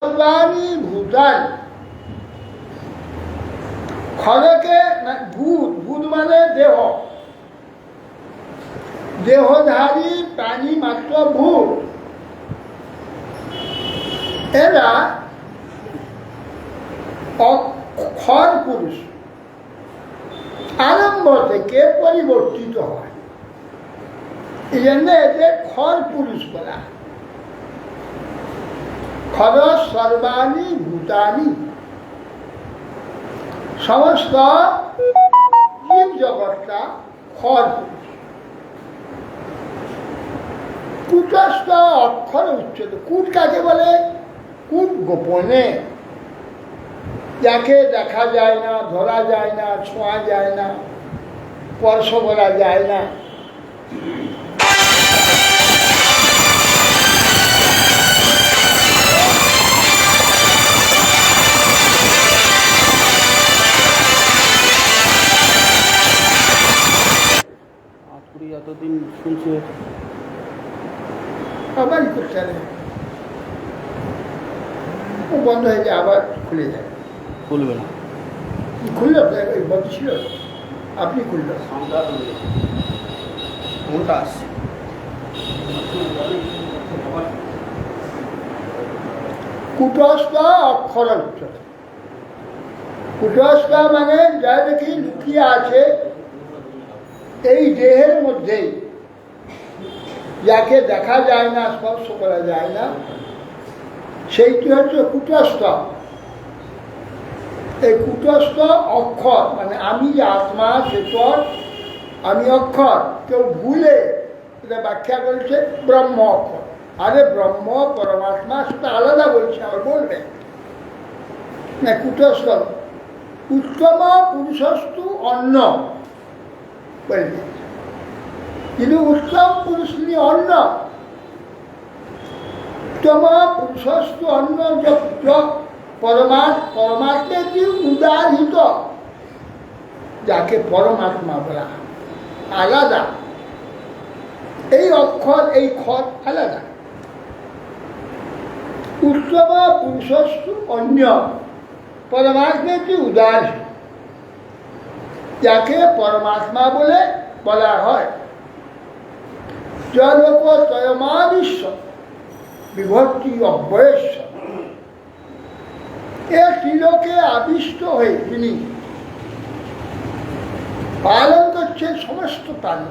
সর্বাণী ভূতানি খড়কে ভূত, ভূত মানে দেহ, দেহধারী প্রাণী মাত্র ভূত। এরা অক্ষর পুরুষ, আরম্ভ থেকে পরিবর্তিত হয়, এই জন্য এদের খর পুরুষ বলা। খর সর্বাণী ভূতানি, সমস্ত জীব জগৎটা খর পুরুষ। কূটস্থ অক্ষর উচ্চত। কূট কাকে বলে? কূট গোপনে, যাকে দেখা যায় না, ধরা যায় না, ছোঁয়া যায় না, স্পর্শ করা যায় না। এতদিন শুনছে আবারই করতে ও বন্ধ হয়ে যায়, আবার খুলে যায়। খুলবে না, খুলল বন্ধ ছিল, আপনি খুলল। কূটস্থ অক্ষর উচ্চত। কূটস্থ মানে যা দেখি লুকিয়ে আছে এই দেহের মধ্যেই, যাকে দেখা যায় না, স্পর্শ করা যায় না, সেইটি হচ্ছে কূটস্থ। এই কূটস্থ অক্ষর মানে আমি যে আত্মা চেতন, আমি অক্ষর। কেউ ভুলে এটা ব্যাখ্যা করেছে ব্রহ্ম অক্ষর। আরে ব্রহ্ম পরমাত্মা সেটা আলাদা বলছে, আবার বলবে না। কূটস্থ উত্তম পুরুষস্তু অন্ন বলবে, কিন্তু উত্তম পুরুষ নিয়ে অন্ন। উত্তম পুরুষস্তু অন্ন পরমাত্মা কি উদাহৃত, যাকে পরমাত্মা বলা, আলাদা। এই অক্ষর, এই খর আলাদা। উত্তম পুরুষস্তু অন্য পরমাত্মা কি উদাহৃত, যাকে পরমাত্মা বলে বলা হয়। জলোক ত্রয়মাবিশ্ব বিভক্তি অব্যয়েশ্বর। এ ত্রিলোকে আবিষ্ট হয়ে তিনি পালন করছেন সমস্ত প্রাণী।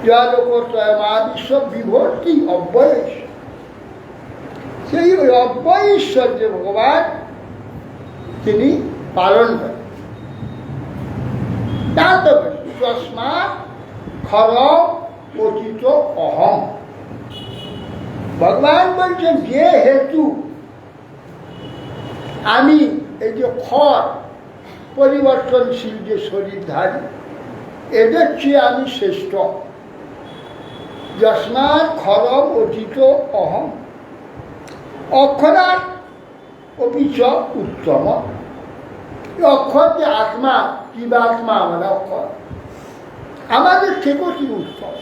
জলোক ত্রয়মাবিশ্ব বিভক্তি অব্যয়েশ্বর, সেই ওই অব্যয়েশ্বর যে ভগবান, তিনি পালন করেন। তস্মাৎ খর পতিত অহম। ভগবান বলছেন যে হেতু আমি এই যে খর পরিবর্তনশীল যে শরীরধারী, এদের চেয়ে আমি শ্রেষ্ঠ। যস্মাৎ খরম অতীত অহম অক্ষরাৎ অপিচ উত্তম। অক্ষর যে আত্মা, জীবাত্মা মানে অক্ষর, আমাদের থেকেও কি উত্তম,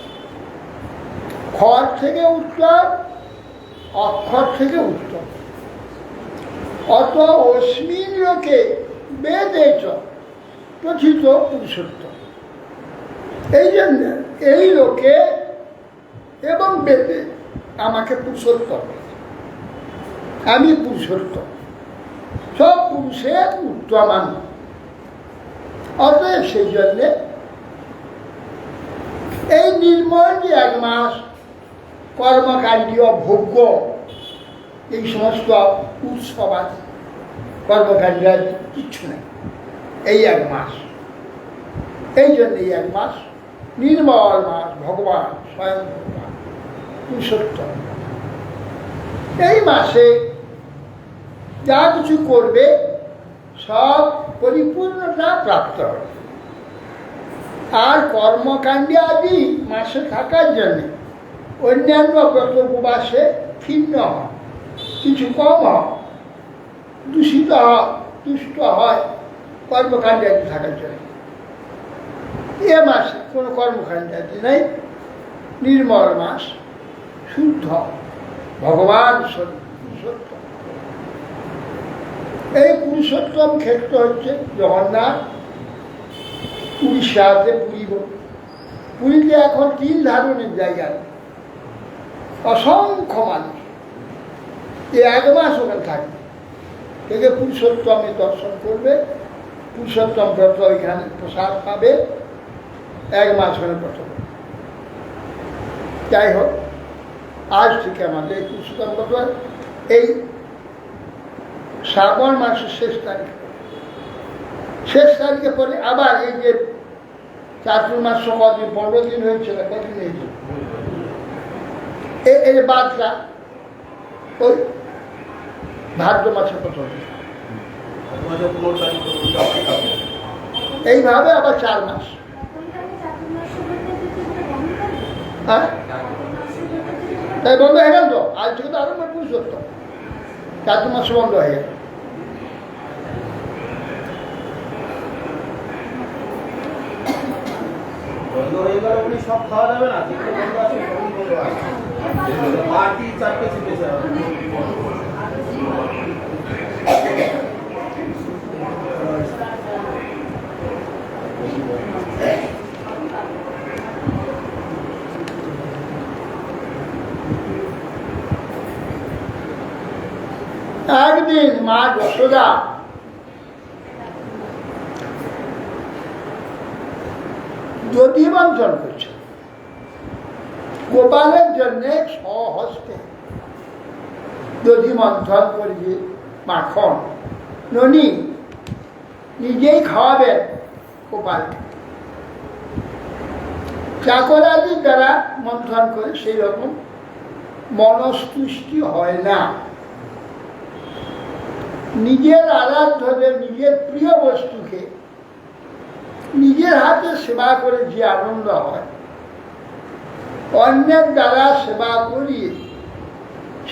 খর থেকে উত্তম, অক্ষর থেকে উত্তম। অত অস্মিন লোকে বেদেচ প্রথিত পুরুষোত্তম। এই জন্য এই লোকে এবং বেদে আমাকে পুরুষোত্তম, আমি পুরুষোত্তম, সব পুরুষের উত্তম আমি। অতএব সেই জন্যে এই নির্মল যে 1 মাস কর্মকাণ্ডীয় ভোগ্য, এই সমস্ত উৎসব আছে, কর্মকাণ্ড কিচ্ছু নেই এই 1 মাস। এই জন্য এই 1 মাস নির্মল মাস, ভগবান স্বয়ং ভগবান পুরুষোত্তম। এই মাসে যা কিছু করবে সব পরিপূর্ণতা প্রাপ্ত হবে। আর কর্মকাণ্ডে আদি মাসে থাকার জন্য অন্যান্য ব্রত উপবাসে ক্ষীণ হয়, কিছু কম হয়, দূষিত হয়, দুষ্ট হয় কর্মকাণ্ডে আদি থাকার জন্য। এ মাসে কোনো কর্মকাণ্ডে আদি নেই, নির্মল মাস, শুদ্ধ ভগবান পুরুষোত্তম। এই পুরুষোত্তম ক্ষেত্র হচ্ছে জগন্নাথ। উড়িষ্যাতে পুরীতে এখন 3 ধরনের জায়গা, অসংখ্য মানুষ এই 1 মাস ওখানে থাকবে, থেকে পুরুষোত্তমে দর্শন করবে, পুরুষোত্তম ব্রত ওইখানে প্রসাদ পাবে, 1 মাস ওখানে ব্রত। যাই হোক, আজ থেকে আমাদের এই পুরুষোত্তম ব্রত এই শ্রাবণ মাসের শেষ তারিখে পরে আবার এই যে চাতুর্মাস কদিন 15 দিন হয়েছিল, কদিন হয়েছিল এই যে বাদটা ওই ভাদ্র মাসের প্রথম, এইভাবে আবার 4 মাস। হ্যাঁ, তাই বন্ধ হয়ে গেল তো, আজ থেকে তো আরম্ভ পুরুষোত্তম, চাতুর্মাস বন্ধ হয়ে গেল। বন্ধ হয়ে গেল উনি সব খাওয়া যাবে না, যেগুলো বন্ধ আছে সবই বন্ধ আছে, মাটি 4টে শিখেছে। একদিন মা যশোদা দধি মন্থন করছে, গোপালের জন্য স্বহস্তে দধি মন্থন করিয়ে মাখন ননি নিজেই খাওয়াবেন গোপালকে, চাকরাদির দ্বারা মন্থন করে সেই রকম মনস্তুষ্টি হয় না। নিজের আরাধ্যদের, নিজের প্রিয় বস্তুকে নিজের হাতে সেবা করে যে আনন্দ হয়, অন্যের দ্বারা সেবা করিয়ে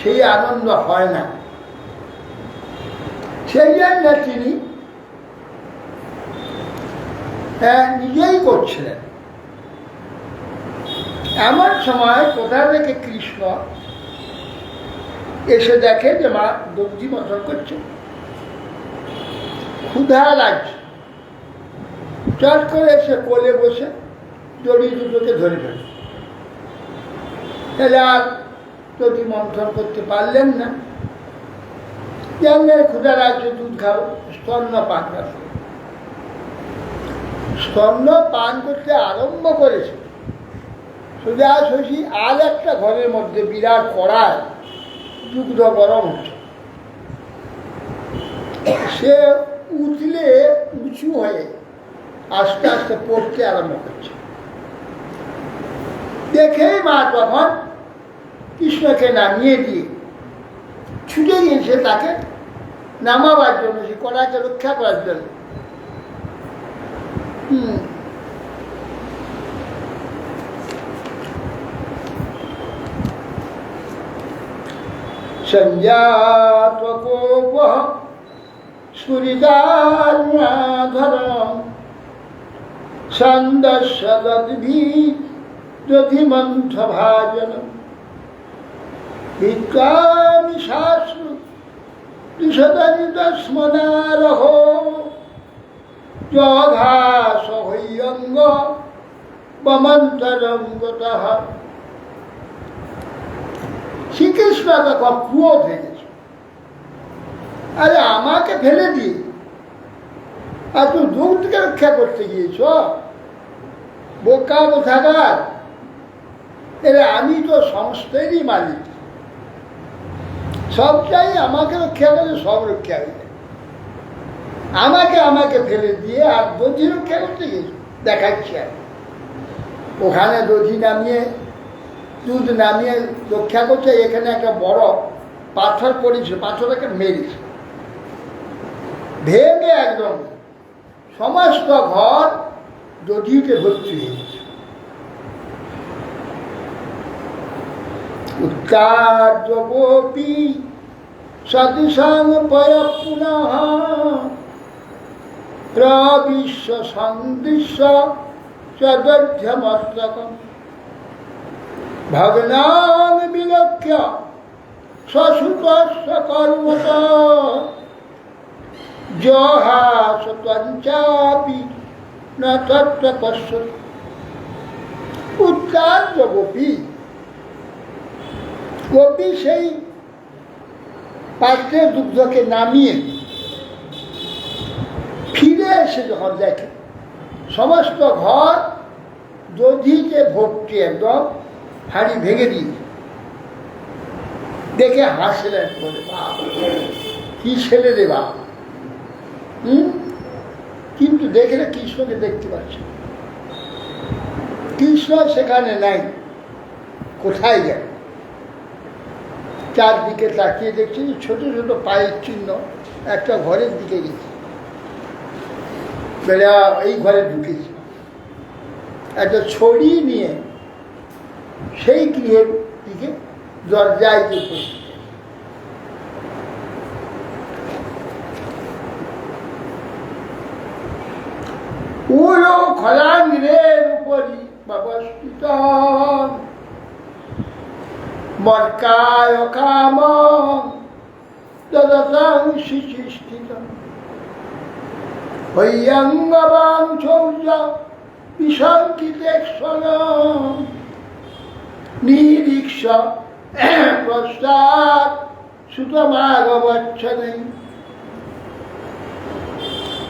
সেই আনন্দ হয় না। সেই জন্য তিনি নিজেই করছিলেন। এমন সময় কোথা থেকে কৃষ্ণ এসে দেখে যে মা দধি মন্থন করছে, ক্ষুধা লাগছে, চট করে এসে কোলে বসে দড়ি দুটোকে ধরে ফেলে, তাহলে আর দধি মন্থন করতে পারলেন না। জানলেন ক্ষুধা লাগছে, দুধ খাও, স্তন্য পান করো। স্তন্য পান করতে আরম্ভ করেছে, সোজা শশী আর একটা ঘরের মধ্যে বিরাট কড়ায় দুগ্ধ গরম হচ্ছে, সে উঠলে উঁচু হয়ে আস্তে আস্তে পড়তে আরম্ভ করছে। দেখেই মা তখন কৃষ্ণকে নামিয়ে দিয়ে ছুটে গিয়েছে তাকে নামাবার জন্য, সে কড়াকে রক্ষা করার জন্য। संजात कोपः स्फुरितारुणाधरं छन्दस्य दधिमन्थभाजनं विद्वामि शाश्रु दिशदनितस्मनारहो जघासहय्यङ्ग ममन्तरं गतः। শ্রীকৃষ্ণ তখন ক্রোধ হয়ে গেছে, আরে আমাকে ফেলে দিয়ে আর তুমি দুধকে রক্ষা করতে গিয়েছ, বোকা কোথাকার, এরে আমি তো সমস্তেরই মালিক, সব চাই আমাকে রক্ষা করে, সব রক্ষা হয়ে যায়, আমাকে ফেলে দিয়ে আর দধি রক্ষা করতে গিয়েছ দেখাচ্ছি। আর ওখানে দধি নামিয়ে দুধ নামিয়ে রক্ষা করছে, এখানে একটা বড় পাথর পড়েছে, পাথরটাকে মেরেছে, ভেঙে একদম সমস্ত ঘর দধিতে ভর্তি হয়ে গেছে। উত্তাপি সদৃশং পয় পুনঃ প্রবিশ্ব সন্দৃশ্য সদধ্যমস্তকম ভগ্নাং বিলক্ষ্য स्वसुतस्य कर्मत जहा सतंचापि न तत्र पश्यति। उत्तान गोपी गोपी সেই পাত্রে দুগ্ধকে নামিয়ে ফিরে এসে যখন দেখে সমস্ত ঘর দধিতে ভর্তি, একদম হাড়ি ভেঙে দিয়ে দেখে হাসলেন, বলে বাবা কি ছেলে রে বাবা। কিন্তু দেখলে কৃষ্ণকে দেখতে পাচ্ছে, কৃষ্ণ সেখানে নাই, কোথায় গেল? চারদিকে তাকিয়ে দেখছি ছোট ছোট পায়ের চিহ্ন একটা ঘরের দিকে গেছে, বেলা এই ঘরে ঢুকেছি। একটা ছড়ি নিয়ে সেই গৃহের দিকে দরজায় গিয়ে উলো খলাঙ্গের উপরই ব্যবস্থিত মর্কায় কাম দদতাং শিচিষ্ঠিত হইয়ঙ্গবাং চৌর্য বিশঙ্কিতেক্ষণ নিরীক্ষ প্রস্তাব সুতমাগবচ্ছনে।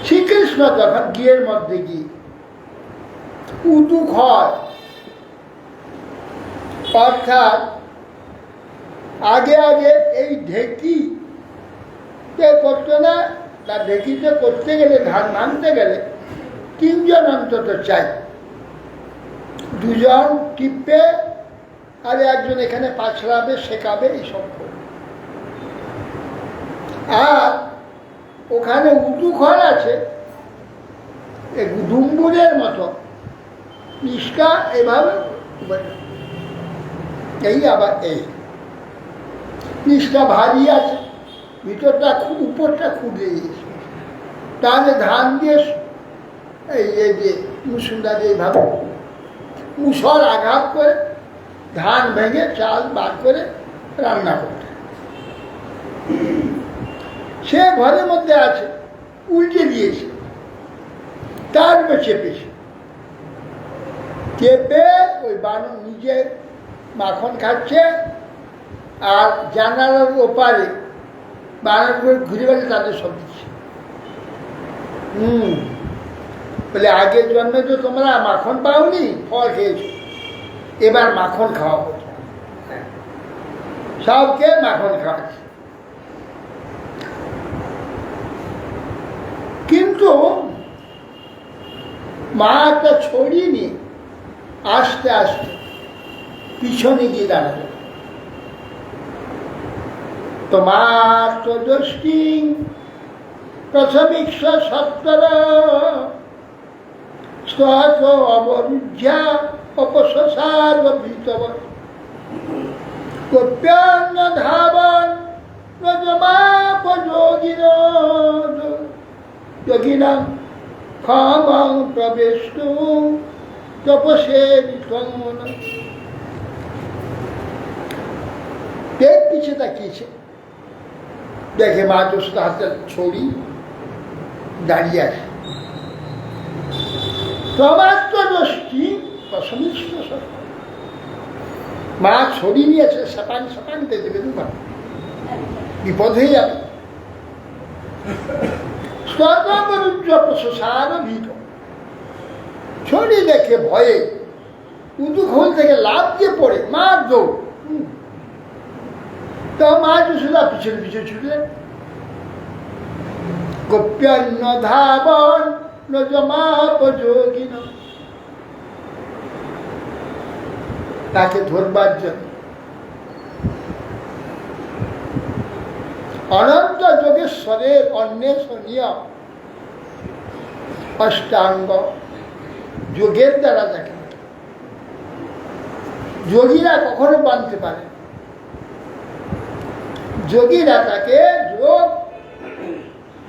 শ্রীকৃষ্ণ যখন গৃহের মধ্যে গিয়ে উদুক হয়, অর্থাৎ আগে আগে এই ঢেকি করতো না, তার ঢেকিতে করতে গেলে ধান ভাঙতে গেলে তিনজন অন্তত চাই, দুজন টিপে আর একজন এখানে পাছড়াবে, শেখাবে, এইসব করবে। আর ওখানে উঁচু ঘর আছে ডুম্বুরের মতো, নিষ্কা এভাবে এই আবার এই নিষ্কা ভারী আছে, ভিতরটা খুব উপরটা খুঁড়ে গিয়েছে, তাহলে ধান দিয়ে এই যে মুসুন্দা দিয়ে এইভাবে মুসর আঘাত করে ধান ভেঙে চাল বার করে রান্না করতে। সে ঘরের মধ্যে আছে, উল্টে দিয়েছে, তার চেপেছে, চেপে ওই বানর নিজে মাখন খাচ্ছে, আর জানালার ওপারে বানরগুলো ঘুরে বেড়ে তাদের সব দিচ্ছে। বলে আগের জন্মে তো তোমরা মাখন পাওনি, ফল খেয়েছো, এবার মাখন খাওয়া হতো, সবকে মাখন খাওয়াচ্ছে। কিন্তু মা একটা ছড়িয়ে নিয়ে আস্তে আস্তে পিছনে গিয়ে দাঁড়াবে। তোমার তো দোষটি প্রথমিক্ষ সত্তর স্তত অবরুদ্ধা অপসার ভীতব গোপ্যান্ন ধাবন নজমাপযোগিন যোগিনাম ক্ষমাং প্রবেষ্টু তপসের পেট পিছে তাকিয়েছে, দেখে মা দোষটা হাতে ছড়ি দাঁড়িয়ে আছে। প্রমাত্র দোষটি প্রসমিষ্ট মা ছড়ি নিয়েছে, সাপান সাপানতে দেবে, দুবার বিপদ হয়ে যাবে। প্রসার ভীত ছড়ি দেখে ভয়ে উঁচু খোল থেকে লাভ দিয়ে পড়ে মার দৌড়। তো মা যশোদা পিছনে পিছনে ছুটলেন। গোপ্যান্ন ধাবন নজমাপযোগিন, তাকে ধরবার জন্য অনন্ত যোগেশ্বরের অন্বেষণীয় অষ্টাঙ্গ যোগের দ্বারা দেখে যোগীরা কখনো বানতে পারে। যোগীরা তাকে যোগ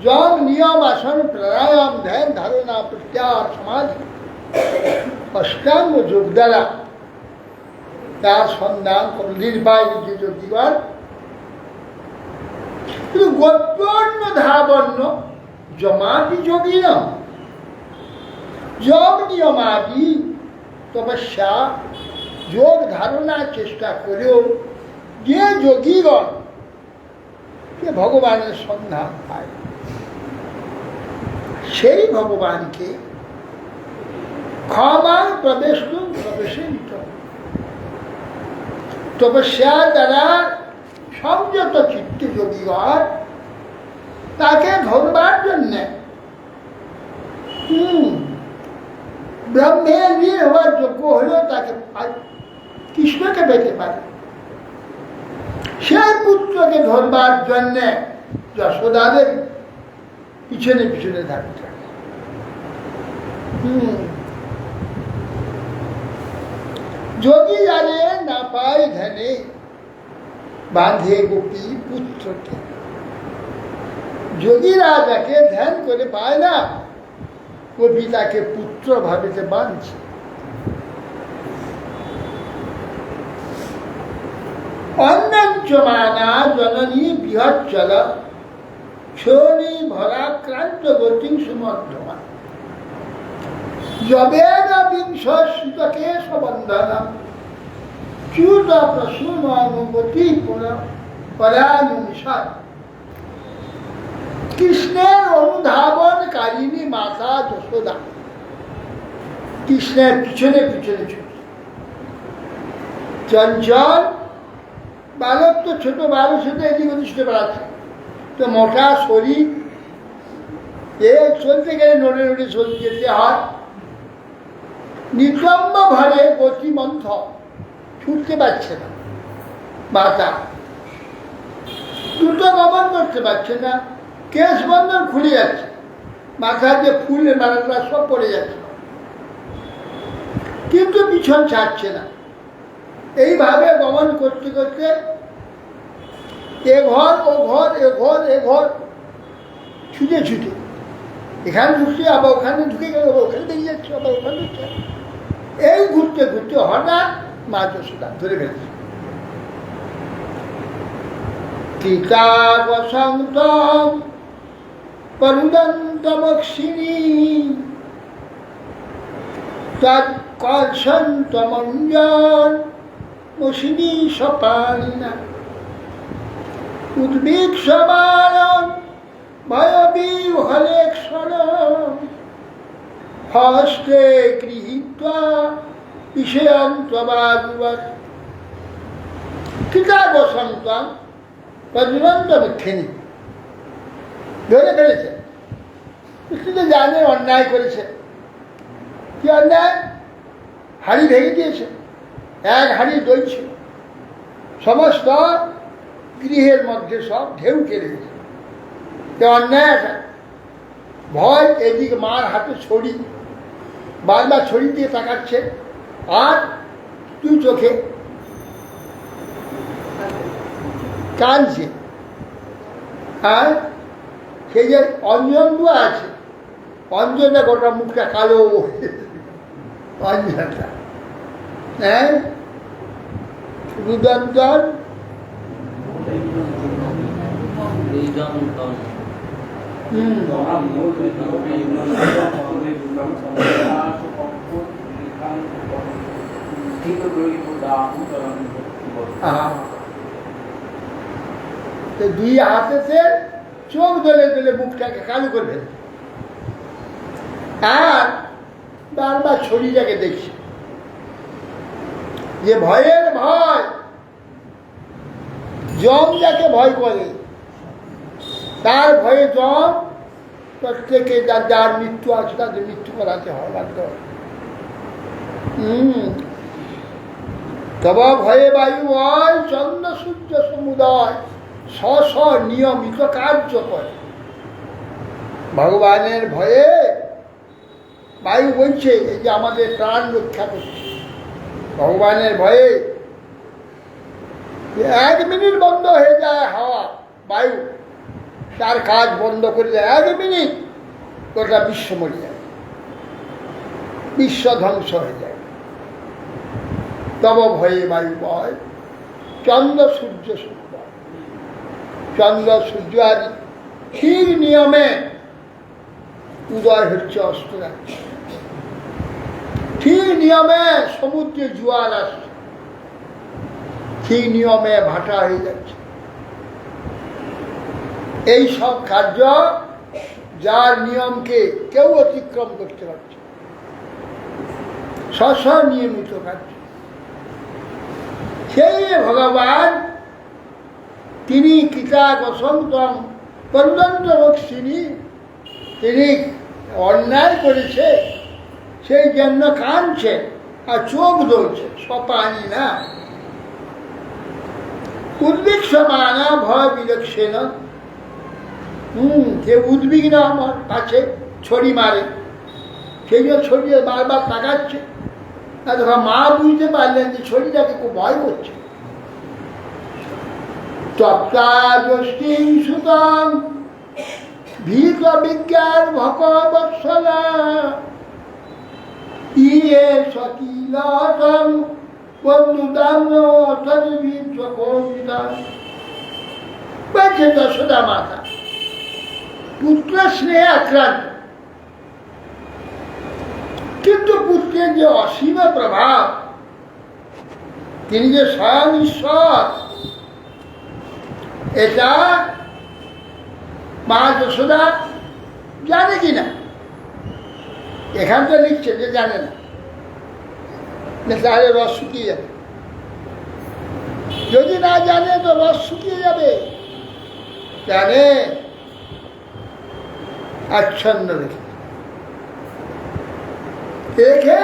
যম নিয়ম আসন প্রাণায়াম ধ্যান ধারণা প্রত্যাহার সমাধি অষ্টাঙ্গ যোগ দ্বারা তার সন্ধান নির্বাহী যে যোগীগণ গোত্রন্য ধাবন্য জমাতি যোগী না যোগ নিয়মাদি তপস্যা যোগ ধারণার চেষ্টা করেও যে যোগীগণ যে ভগবানের সন্ধান পায় সেই ভগবানকে ক্ষমার প্রবেশিত তপস্যার দ্বারা সংযত চিত্ত যোগীগণ তাকে ধরবার জন্যে ব্রহ্মের বীর হওয়ার যোগ্য হলেও তাকে কৃষ্ণকে পেতে পারে। সেই পুত্রকে ধরবার জন্যে যশোদাদের পিছনে পিছনে থাকতে যোগী জানে না পায় ধ্যানে বাঁধে গোপী পুত্রকে। যোগীরা যাকে ধ্যান করে পায় না গোপী তাকে পুত্র ভাবিতে বাঁধছে। অন্যঞ্চমানা জননী বৃহচ্চল ছোনি ভরাক্রান্ত গতি সুমধ্যমা যবেন বিংশ সুতকে সবন্ধনা চ্যুত প্রসূনানুগতি পরানুমিষদ। কৃষ্ণের অনুধাবনকারিণী মাতা যশোদা কৃষ্ণের পিছনে পিছনে ছুটে। চঞ্চল বালক তো ছোট বালক সাথে এদিক ওদিক ছুটে বেড়াচ্ছে, তো মোটা শরীর এ চলতে গেলে নড়ে নড়ে চলতে যেতে হয়। নিতম্ব ভরে গতিমন্থ ছুটতে পারছে না মাতা, দ্রুত গমন করতে পারছে না, কেশ বন্ধন খুলে যাচ্ছে, মাথার যে ফুলের মালাটা সব পড়ে যাচ্ছে, কিন্তু পিছন ছাড়ছে না। এইভাবে গমন করতে করতে এ ঘর ও ঘর এ ঘর এ ঘর ছুটে ছুটে এখানে ঢুকছে আবার ওখানে ঢুকে গেল, ওখানে বেরিয়ে যাচ্ছে আবার ওখানে ঢুকছে। এই ঘুরতে ঘুরতে হঠাৎ মা যশোদা ধরে ফেলছে। টিকা বসন্তম পরুদন্তমক্ষিণী তৎকর্ষন্তমঞ্জন মশিনী সপালিনা উদ্ভিক্ষমাণ ভয়বিহ্বলেক্ষণ হস্তে গৃহীত্বা বিষয়ং ত্ববাগুবৎ। টিকা বসন্তম পরুদন্তমক্ষিণী ধরে ফেলেছে। কৃষ্ণ জানে অন্যায় করেছে। কি অন্যায়? হাড়ি ভেঙে দিয়েছে, এক হাড়ি দই ছিল, সমস্ত গৃহের মধ্যে সব ঢেউ কেড়ে গেছে। অন্যায় একটা ভয়, এদিকে মার হাতে ছড়ি, বারবার ছড়ি দিয়ে তাকাচ্ছে, আর তুই চোখে কাঁদছে। আর সেই যে অঞ্জন দোয়া আছে, অঞ্জনটা গোটা মুখটা কালো অঞ্জনটা, হ্যাঁ রুদন্তন দুই হাতেতে চোখ দলে দলে মুখটাকে কালো করে ফেলছে, আর বারবার ছড়িটাকে দেখছে। যে ভয়ের ভয়, যম যাকে ভয় করে তার ভয়ে যম প্রত্যেকে যার মৃত্যু আছে তাদের মৃত্যু করাতে হয় বাধ্য। তব ভয়ে বায়ু হয় চন্দ্র সূর্য সমুদয় স্ব নিয়মিত কার্য করে। ভগবানের ভয়ে বায়ু বলছে এই যে আমাদের প্রাণ রক্ষা করছে। ভগবানের ভয়ে 1 মিনিট বন্ধ হয়ে যায় হাওয়া, বায়ু তার কাজ বন্ধ করে দেয়, 1 মিনিট গোটা বিশ্ব মরে যায়, বিশ্ব ধ্বংস হয়ে যায়। তব ভয়ে বায়ু বয় চন্দ্র সূর্য সমুদয় চন্দ্র সূর্য আদি ঠিক নিয়মে উদয় হচ্ছে, অস্ত যাচ্ছে, ঠিক নিয়মে সমুদ্রে জোয়ার আসছে, ঠিক নিয়মে ভাটা হয়ে যাচ্ছে। এই সব কার্য যার নিয়মকে কেউ অতিক্রম করতে পারছে, স্ব নিয়মিত কার্য। সেই ভগবান তিনি কৃতাগসন্তং পর্যন্তরক্ষিণী, তিনি অন্যায় করেছে সেই জন্য কাঁদছে আর চোখ ধরছে, সপানি না। উদ্বিগ্নমানা ভয় বিলক্ষেন, সে উদ্বিগ্ন আমার কাছে ছড়ি মারে, সেই জন্য ছড়িয়ে বারবার তাকাচ্ছে। না তখন মা বুঝতে পারলেন যে ছড়িটাকে খুব ভয় করছে। তপ্তাযষ্টিং সুতং ভীত বিজ্ঞান ভকবৎসলা ইয়ে সকিলতং বন্ধুদাম অর্থনীতির সকৌমিতা। বলছে যশোদা মাতা পুত্র স্নেহে আক্রান্ত, কিন্তু পুত্রের যে অসীম প্রভাব, তিনি যে স্বয়ং ঈশ্বর, এটা মা যশোদা জানে কিনা? এখান তো লিখছে যে জানে না, তাহলে রস শুকিয়ে যাবে। যদি না জানে তো রস শুকিয়ে যাবে। জানে, আচ্ছন্ন রেখে রেখে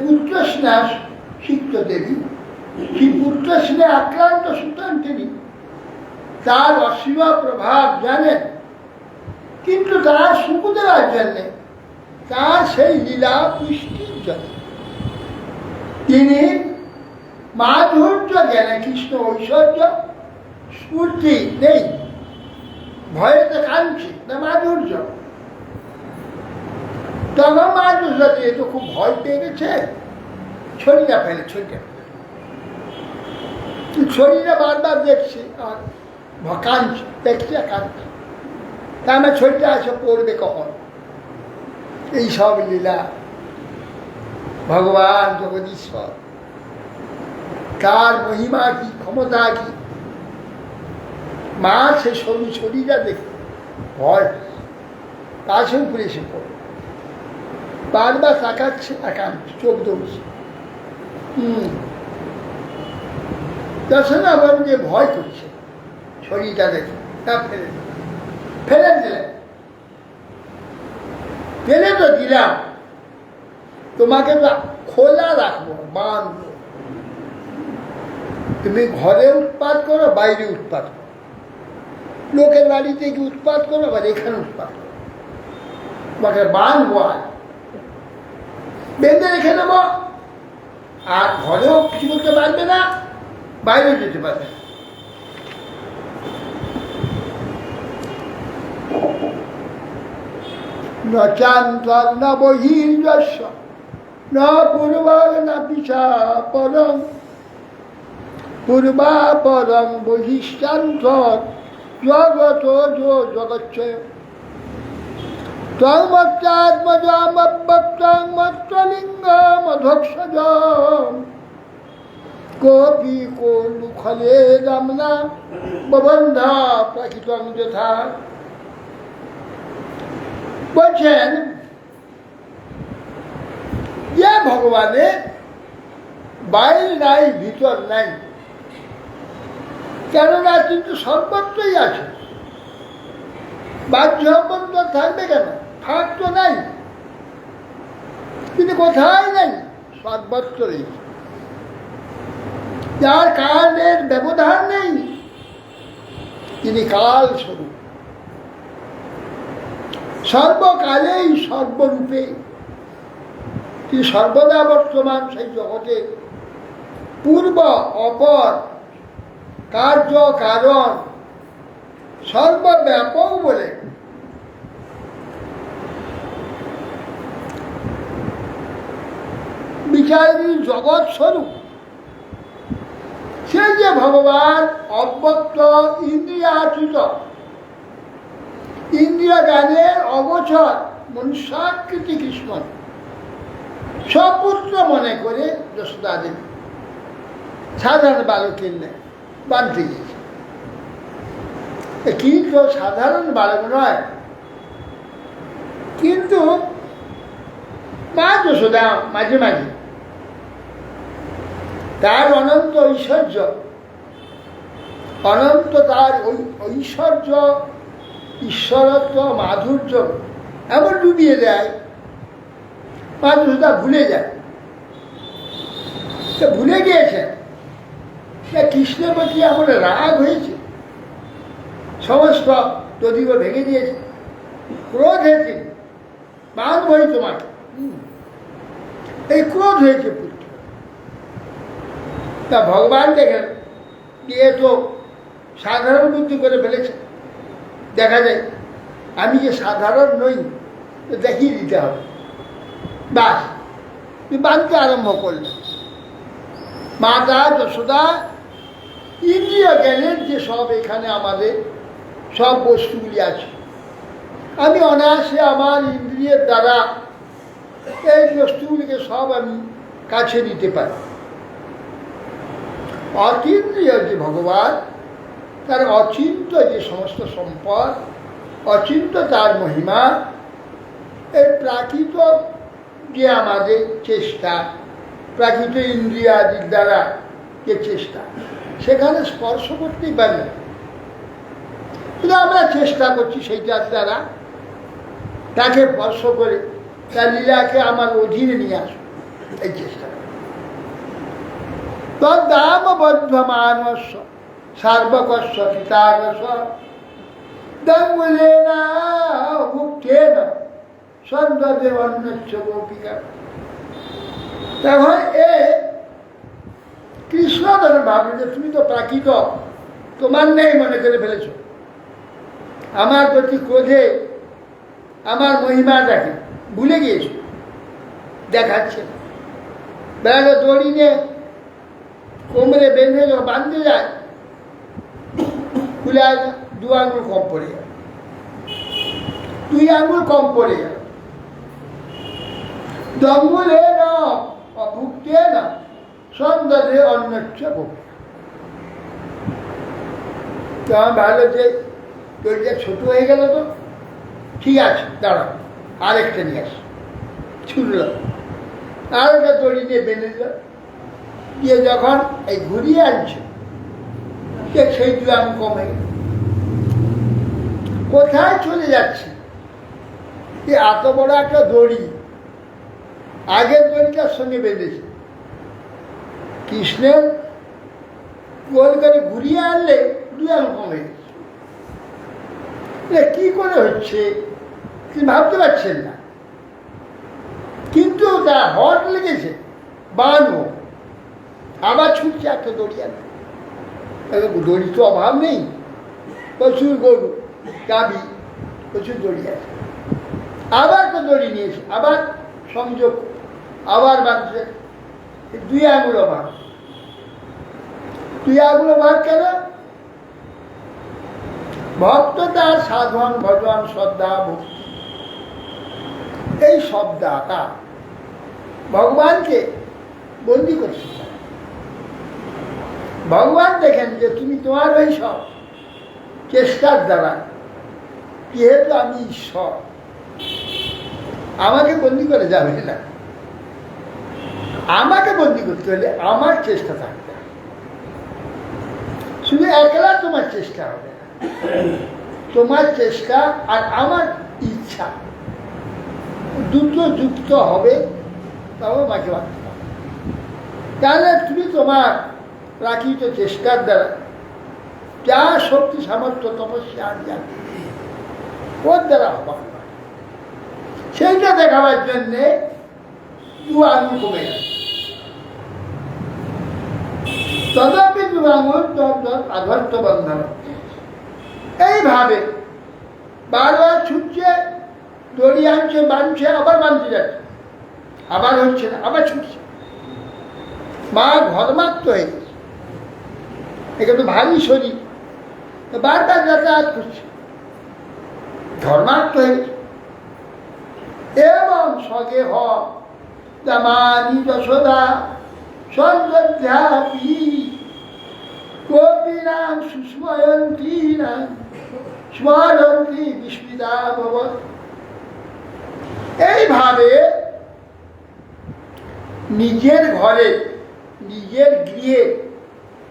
পুত্র স্নেহ সিক্ত দেবী, সেই পুত্র স্নেহে আক্রান্ত সুতরাং তিনি তার অসীম প্রভাব জানেন, কিন্তু তার সুখ দেওয়ার জন্যে, তার সেই লীলা পুষ্টির জন্য তিনি মাধুর্য জ্ঞানে, কৃষ্ণ ঐশ্বর্য স্ফূর্তি নেই, ভয়েতে কাঁদছি না মাধুর্য। তখন মাধুর্য দিয়ে তো খুব ভয় পেয়ে গেছে, ছড়িটা ফেলে, ছড়িটা বারবার দেখছি আর কাঁদছি, দেখছি আর কাঁদছি। তা আমার ছড়িটা আছে পড়বে কখন? এই সব লীলা ভগবান জগদীশ্বর, তার মহিমা কি, ক্ষমতা কি। মা সে সরু ছড়িটা দেখে ভয় পাশে উপরে এসে পড়ে, বারবার তাকাচ্ছে, কাঁদছে, চোখ দৌড়ছে। দর্শনা বলেন যে ভয় করছে ছড়িটা দেখে, তা ফেলে দিলেন। ফেলে তো দিলাম, তোমাকে তো খোলা রাখবো, বাঁধবো। তুমি ঘরে উৎপাত করো, বাইরে উৎপাত করো, লোকের বাড়িতে কি উৎপাত করো, আবার এখানে উৎপাত করো। তোমাকে বাঁধবো, আর বেঁধে রেখে দেবো, আর ঘরেও কিছু করতে পারবে না, বাইরেও যেতে পারবে না। न चान्त्वं न बहिर्यस्य न पूर्वं न पिछापरं पूर्वापरं बहिश्चान्त्वं जगतो जो जगच्चय त्वमत्यात्मजामभक्तं मत्तलिङ्गमधक्षजं कोऽपि कोलुखले रमना बबन्धा प्रकृतं यथा। বলছেন যে ভগবানের বাইরে নাই, ভিতর নাই, কেননা কিন্তু সর্বত্রই আছে। বাহ্য অভ্যন্তর থাকবে কেন? ফাঁক তো নাই, কিন্তু কোথায় নাই, সর্বত্রই। যার কালের ব্যবধান নেই, তিনি কাল স্বরূপ, সর্বকালেই সর্বরূপে তিনি সর্বদা বর্তমান সেই জগতে, পূর্ব অপর, কার্য কারণ সর্বব্যাপক বলে বিচারী জগৎ স্বরূপ। সেই যে ভগবান অব্যক্ত ইন্দ্রিয়াতীত, ইন্দ্রিয় জ্ঞানের অগোচর মনুষ্যাকৃতি কৃষ্ণ সপুত্র মনে করে যশোদা দেবী সাধারণ বালকের নেয় বানতে গিয়েছে। কিন্তু সাধারণ বালক নয়, কিন্তু মা যশোদা মাঝে মাঝে তার অনন্ত ঐশ্বর্য, অনন্ত তার ঐশ্বর্য, ঈশ্বরত্ব, মাধুর্য এমন ডুবিয়ে দেয়, মা যশোদা ভুলে যায়। তো ভুলে গিয়েছেন কৃষ্ণের প্রতি এমন রাগ হয়েছে, সমস্ত যদিও ভেঙে দিয়েছে, ক্রোধ হয়েছে, মানবই তোমাকে, এই ক্রোধ হয়েছে পুত্র। তা ভগবান দেখেন গিয়ে তো সাধারণ বুদ্ধি করে ফেলেছে, দেখা যায় আমি যে সাধারণ নই দেখিয়ে দিতে হবে, বাস বানতে আরম্ভ করলেন। মাতা যশোদা ইন্দ্রিয় জ্ঞানের যে সব এখানে আমাদের সব বস্তুগুলি আছে, আমি অনায়াসে আমার ইন্দ্রিয়ের দ্বারা এই বস্তুগুলিকে সব আমি কাছে নিতে পারি। অতীন্দ্রিয় যে ভগবান, তার অচিন্ত যে সমস্ত সম্পদ, অচিন্ত তার মহিমা, এই প্রাকৃত যে আমাদের চেষ্টা, প্রাকৃত ইন্দ্রিয়াদির দ্বারা যে চেষ্টা, সেখানে স্পর্শ করতেই পারি না। কিন্তু আমরা চেষ্টা করছি সেইটার দ্বারা তাকে স্পর্শ করে তার লীলাকে আমার অধীনে নিয়ে আসবো, এই চেষ্টা। তদ্দাম বদ্ধমানস্য সার্বকস্য পিতাগস দঙ্গুলেন মুক্তেন সন্দেবন্নচ্ছ গোপিকা। তখন এ কৃষ্ণ তখন ভাবলেন যে তুমি তো প্রাকৃত, তোমার নেই মনে করে ফেলেছ, আমার প্রতি ক্রোধে আমার মহিমা দেখে ভুলে গিয়েছ, দেখাচ্ছে। বেড়ালে দড়ি নিয়ে কোমরে বেঁধে বাঁধতে যায়, খুলে আসে, 2 আঙুল কম পড়ে যায়, 2 আঙুল কম পড়ে যায়। দঙ্গুলে না অভুক্তে না সন্দেহে অন্যচ্ছ ভক্তি। আমার ভালো যে দড়িটা ছোট হয়ে গেল, তো ঠিক আছে দাঁড়াও আরেকটা নিয়ে আস, ছুটল, আর ওটা দড়ি নিয়ে বেঁধে দিল, দিয়ে যখন এই ঘুরিয়ে আনছে সেই 2 আঙুল কমে গেল। কোথায় চলে যাচ্ছে? এত বড় একটা দড়ি আগের দড়িটার সঙ্গে বেঁধেছে, কৃষ্ণের গোল করে ঘুরিয়ে আনলে 2 আঙুল কমে গেছে। কি করে হচ্ছে তিনি ভাবতে পারছেন না, কিন্তু তার হট লেগেছে, বানও আবার ছুটছে একটা দড়ি আনবে। দড়ি তো অভাব নেই, প্রচুর গরু গাভী, প্রচুর দড়ি আছে, আবার তো দড়ি নিয়েছে, আবার সংযোগ, আবার বাঁধছে। 2 আঙুল অভাব, 2 আঙুল অভাব কেন? ভক্ত তার সাধন ভজন শ্রদ্ধা ভক্তি, এই শব্দটা ভগবানকে বন্দি করছে। ভগবান দেখেন যে তুমি তোমার ওই সব চেষ্টার দ্বারা, যেহেতু আমি ঈশ্বর, আমাকে বন্দি করে যাবে না, আমাকে বন্দি করতে হলে আমার চেষ্টা থাকতে হবে। শুধু একলা তোমার চেষ্টা হবে না, তোমার চেষ্টা আর আমার ইচ্ছা দুটো যুক্ত হবে, তবে মাকে বাঁধতে হবে। তাহলে তুমি তোমার প্রাকৃত চেষ্টার দ্বারা যা শক্তি সামর্থ্য তপস্যা আর যা ওর দ্বারা হবার, সেইটা দেখাবার জন্যে 2 আঙুল কমে গেল। তদাপি 2 আঙুল আধর্ত বন্ধন। এইভাবে বারবার ছুটছে, দড়ি আনছে, বাঁধছে, আবার বাঁধতে যাচ্ছে, আবার হচ্ছে না, আবার ছুটছে। মা ঘরমাক্ত হয়ে গেছে, একে তো ভারী শরীর, বারবার যাতায়াত করছে, ধর্মার্থ হয়েছে। এবং সগেহ দামানি যশোদা সঞ্জধ্যাপি গোপীনাম সুস্ময়ন্তী নাম স্মরন্তী বিস্মিতা ভবৎ। এইভাবে নিজের ঘরে, নিজের গৃহে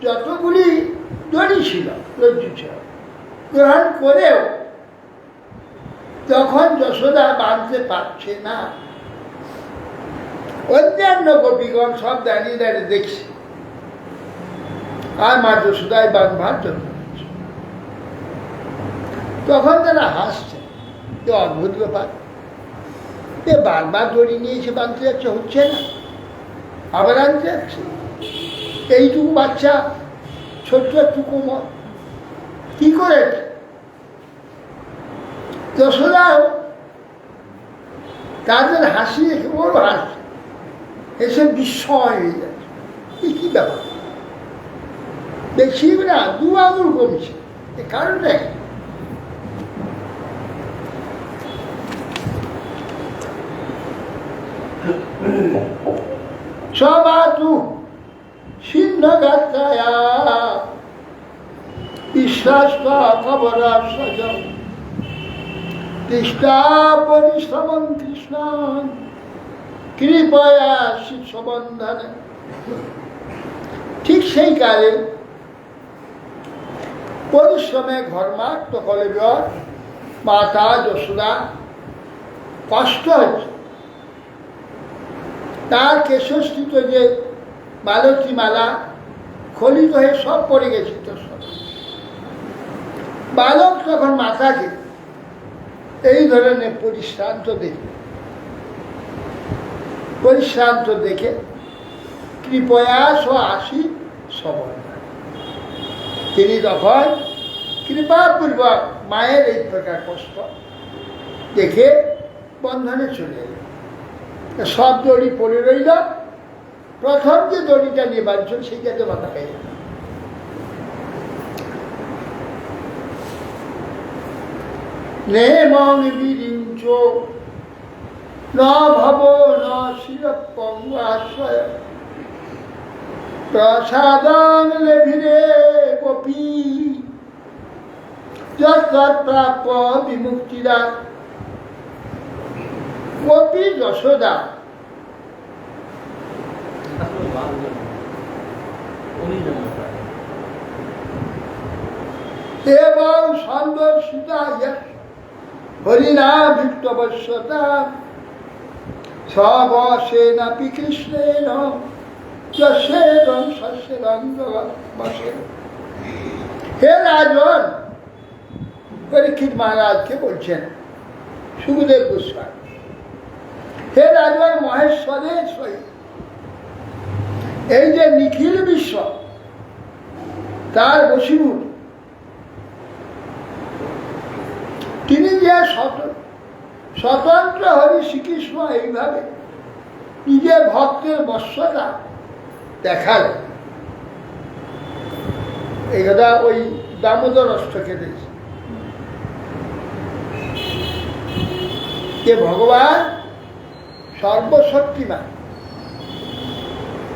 যতগুলি দড়ি ছিল, রজ্জু ছিল, গ্রহণ করেও যখন যশোদা বাঁধতে পারছে না, অন্যান্য গোপীগণ সব দাঁড়িয়ে দাঁড়িয়ে দেখছে, আর মা যশোদায় বাঁধবার জন্য। তখন তারা হাসছে, যে অদ্ভুত ব্যাপার, এ বারবার দড়ি নিয়ে এসে বাঁধতে যাচ্ছে, হচ্ছে না, আবার আনতে যাচ্ছে। এইটুকু বাচ্চা, ছোট্ট একটু কোমর, কি করে? যশোদাও তাদের হাসি দেখে ওরও হাসছে, এসে বিস্ময় হয়ে যাচ্ছে, কি ব্যাপার, দেখছি না 2 আঙুল কমছে, এ কারণটা কি? সবাতু ছিন্ন গাত্রায়া বিশ্বাস খবরাশ্রয় তিষ্ঠা পরিশ্রমং কৃষ্ণান কৃপয়া শিবসবন্ধনে। ঠিক সেই কালে পরিশ্রমে ঘর্মাক্ত কলেবর মাতা যশোদা কষ্ট হচ্ছে। তার কেশস্থিত যে মালতী মালা খলিত হয়ে সব পড়ে গেছে। বালক তখন মাতাকে এই ধরনের পরিশ্রান্ত দেখে কৃপয়াস ও আসি সবল, তিনি তখন কৃপাপূর্বক মায়ের এই প্রকার কষ্ট দেখে বন্ধনে চলে এলেন। সব দড়ি পড়ে রইল, প্রথম যে দড়িটা নিয়ে বাঁধছিল সেইটাতে মাথা পেয়ে গেল। নেমং বিরিঞ্চ ন ভব ন শিরপঙ্গাশ্রয় প্রসাদং লেভিরে গোপী যৎপ্রাপ্য বিমুক্তিদা। গোপী যশোদা এবং সন্দর্শিতা হরিনাভিক্তবশ্যতা সবশেনাপি কৃষ্ণেন যশেদং শস্যেদং বসে। হে রাজন, পরীক্ষিত মহারাজকে বলছেন সুখদেব গোস্বামী, হে রাজন মহেশ্বরের সহিত এই যে নিখিল বিশ্ব তার বশীভূত, তিনি যে স্বতন্ত্র হরি শ্রীকৃষ্ণ এইভাবে নিজের ভক্তের বশ্যতা দেখালেন। এই কথা ওই দামোদর অষ্টকে দেখছি যে ভগবান সর্বশক্তিমান,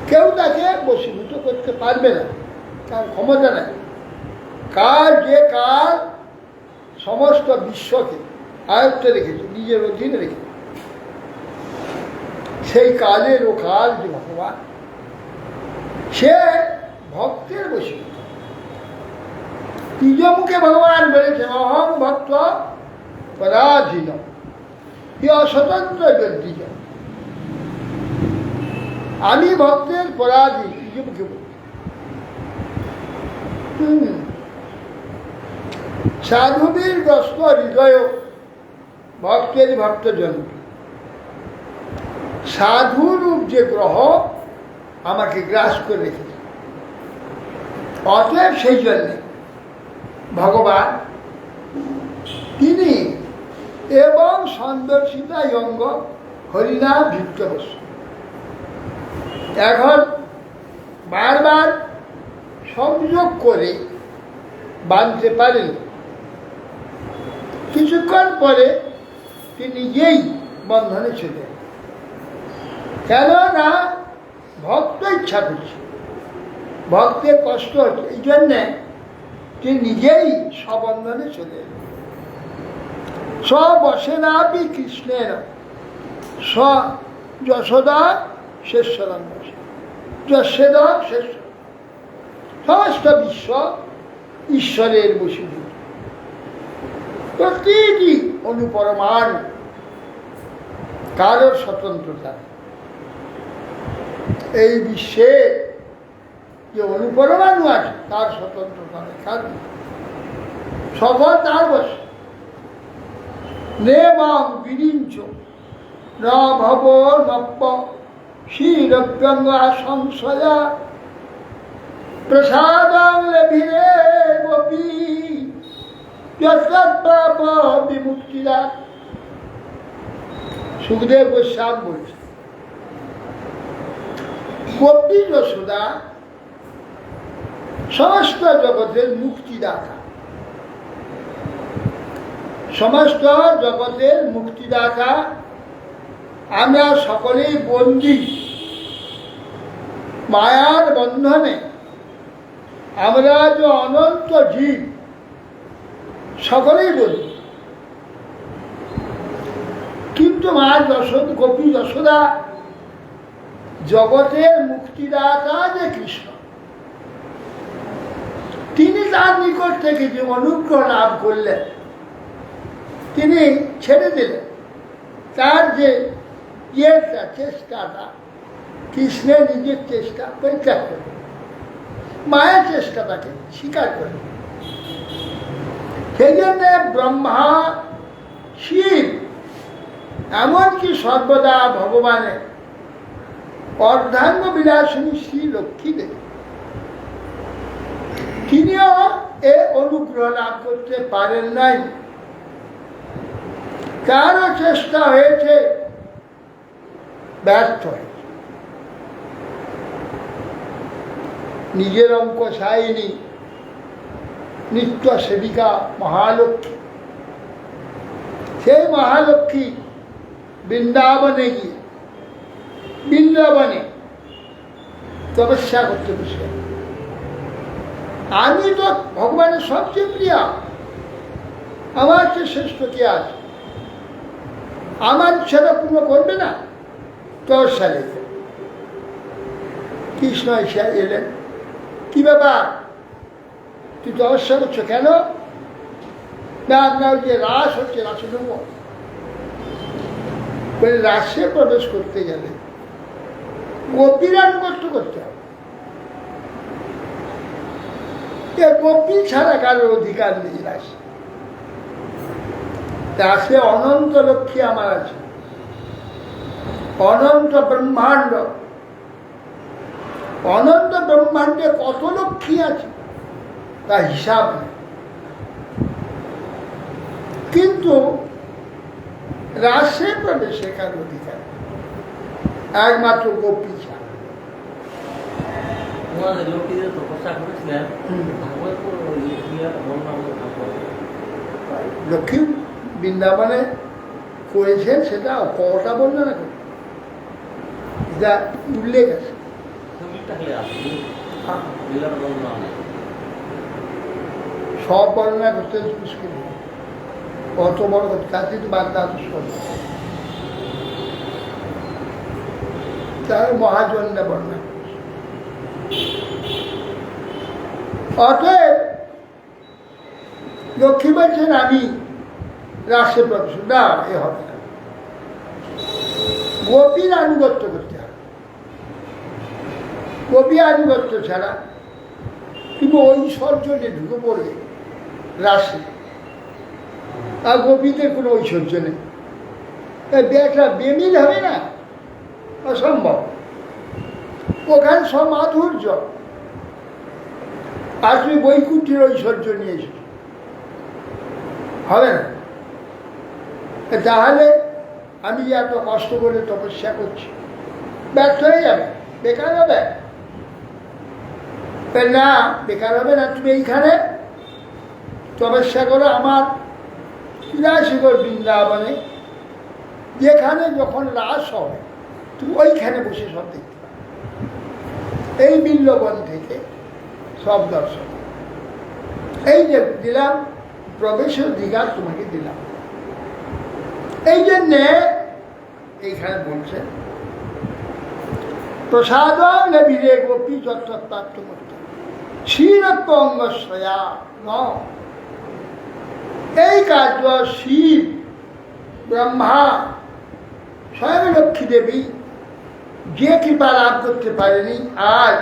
কেউ তাকে বশীভূত করতে পারবে না, তার ক্ষমতা নেই। কাল যে কাল সমস্ত বিশ্বকে আয়ত্তে রেখেছে, নিজের অধীনে রেখেছে, সেই কালের ও কাল যে ভগবান, সে ভক্তের বশীভূত। নিজ মুখে ভগবান বলেছে অহং ভক্ত পরাধীন, অস্বতন্ত্র ব্যক্তি, আমি ভক্তের পরাধীন, নিজ মুখে বলছি। সাধুবীর গ্রস্ত হৃদয় ভক্তের ভক্তজন, সাধুরূপ যে গ্রহ আমাকে গ্রাস করে রেখেছে। অতএব সেই জন্যে ভগবান তিনি এবং সন্দর্শিতা অঙ্গ হরিনাম ভিক্তবস্য। এখন বারবার সংযোগ করে বাঁধতে পারেন। কিছুক্ষণ পরে তিনি নিজেই বন্ধনে ছিলেন, কেননা ভক্ত ইচ্ছা করছে, ভক্তের কষ্ট হচ্ছে, এই জন্যে তিনি নিজেই সবন্ধনে চলে এলেন। বসেনাপি কৃষ্ণের স যশোদা শেষরাম বসে, যশেদা শেষ, সমস্ত বিশ্ব ঈশ্বরের বশীভূত। প্রতিটি অনুপরমাণু কারোর স্বতন্ত্রতা, এই বিশ্বে যে অনুপরমাণু আছে তার স্বতন্ত্রতা নেই, কারণ সকল তার বসে। নেবাং বিরিঞ্চ না ভব নপ্প শিরব্যঙ্গা সংশয়া প্রসাদাং লেভিরে গোপী যৎপাপ বিমুক্তিরা। সুখদেব গোস্বামী বলছে, গোপী যশোদা সমস্ত জগতের মুক্তিদাতা, সমস্ত জগতের মুক্তিদাতা। আমরা সকলেই বন্দী মায়ার বন্ধনে, আমরা যে অনন্ত জীব সকলেই বন্দী। কিন্তু মা যশোদা, গোপী যশোদা জগতের মুক্তিদাতা যে কৃষ্ণ, তিনি তার নিকট থেকে যে অনুগ্রহ লাভ করলেন, তিনি ছেড়ে দিলেন। তার যে চেষ্টাটা, কৃষ্ণের নিজের চেষ্টা পরিত্যাগ করলেন, মায়ের চেষ্টাটাকে স্বীকার করলেন। সেই জন্য ব্রহ্মা, শিব, এমনকি সর্বদা ভগবানের অর্ধাঙ্গ বিলাসিনী শ্রী লক্ষ্মী দেবী, তিনিও এ অনুগ্রহ লাভ করতে পারেন নাই। কারও চেষ্টা হয়েছে, ব্যর্থ হয়েছে। নিজের অঙ্ক সায়নি নিত্য সেবিকা মহালক্ষ্মী, সেই মহালক্ষ্মী বৃন্দাবনে গিয়ে বৃন্দাবনে তপস্যা করতে বসে, আমি তো ভগবানের সবচেয়ে প্রিয়া, আমার চেয়ে শ্রেষ্ঠ কে আছে, আমার ইচ্ছাটা পূর্ণ করবে না? তপস্যা লেগে কৃষ্ণ এসে এলেন, কি ব্যাপার, তুই তপস্যা করছো কেন? না, আপনার যে রাস হচ্ছে, রাসে নেব। বলে রাসে প্রবেশ করতে গেলে গোপীর আনুগত্য করতে হবে। গোপী ছাড়া কারোর অধিকার নেই রাসে। রাসে অনন্ত লক্ষ্মী আমার আছে, অনন্ত ব্রহ্মাণ্ড, অনন্ত ব্রহ্মাণ্ডে কত লক্ষ্মী আছে তা হিসাব নেই। কিন্তু রাসে প্রবেশে কার অধিকার একমাত্র গোপী ছাড়া। লক্ষ্মী বৃন্দাবনে করেছেন, সেটা কটা বর্ণনা করে, যা উল্লেখ আছে। সব বর্ণনা করতে মুশকিল, কত বড় কাছে বার্তা তার মহাজন্যা বর্ণনা। অতএব লক্ষ্মী বলছেন আমি রাসে প্রবেশ, না, এ হবে না, গোপীর আনুগত্য করতে হবে। গোপী আনুগত্য ছাড়া কিন্তু ঐশ্বর্যে ঢুকে পড়বে রাসে, আর গোপীদের কোনো ঐশ্বর্য নেই, একটা বেমিল হবে না, অসম্ভব। ওখানে সব মাধুর্য, আর তুমি বৈকুণ্ঠের ঐশ্বর্য নিয়ে এসেছ, হবে না। তাহলে আমি যে এত কষ্ট করে তপস্যা করছি ব্যর্থ হয়ে যাবে, বেকার হবে। না, বেকার হবে না, তুমি এইখানে তপস্যা করো আমার শিকড় বৃন্দাবনে, যেখানে যখন রাস হয় তুমি ওইখানে বসে সব দেখতে পাবে। এই বিল্লবন থেকে সব দর্শন, এই যে দিলাম প্রবেশের অধিকার তোমাকে দিলাম। এই জন্যে এইখানে বলছে প্রসাদ নবীরে গোপী যত্রপ্রাপ্ত করতে ক্ষীরত্ব অঙ্গশ্রয়া ন। এই কার্য শিব ব্রহ্মা স্বয়ং লক্ষ্মী দেবী যে কৃপা লাভ করতে পারেনি, আজ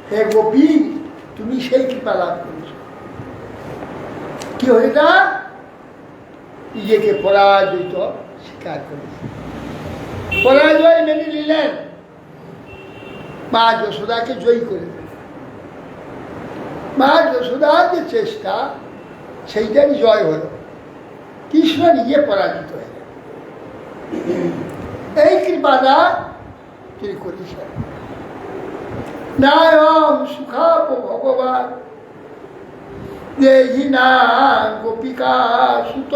হে গোপী তুমি সেই কৃপা লাভ করেছ। কি হরিদা নিজেকে পরাজিত স্বীকার করেছে, পরাজয় মেনে নিলেন, মা যশোদাকে জয়ী করে দিলেন। মা যশোদার যে চেষ্টা সেইটারই জয় হল, কৃষ্ণ নিজে পরাজিত হয়ে গেল। এই কৃপাটা তিনি করেছেন। নায়ম সুখাপ ভগবান দেহি না গোপিকা সুত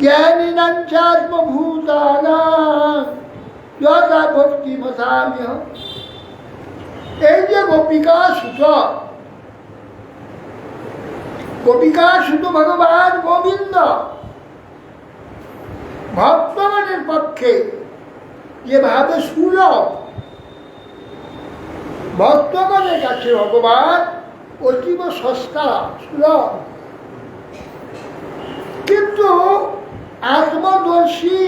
জ্ঞানীনাঞ্চাত্মভূতানাং যথা ভক্তি মথামিহ। এই যে গোপিকা সুত, গোপিকা সুত ভগবান গোবিন্দ ভক্তগণের পক্ষে যেভাবে সুলভ, ভক্তগণের কাছে ভগবান অতীব সস্তা সুলভ, কিন্তু আত্মদর্শী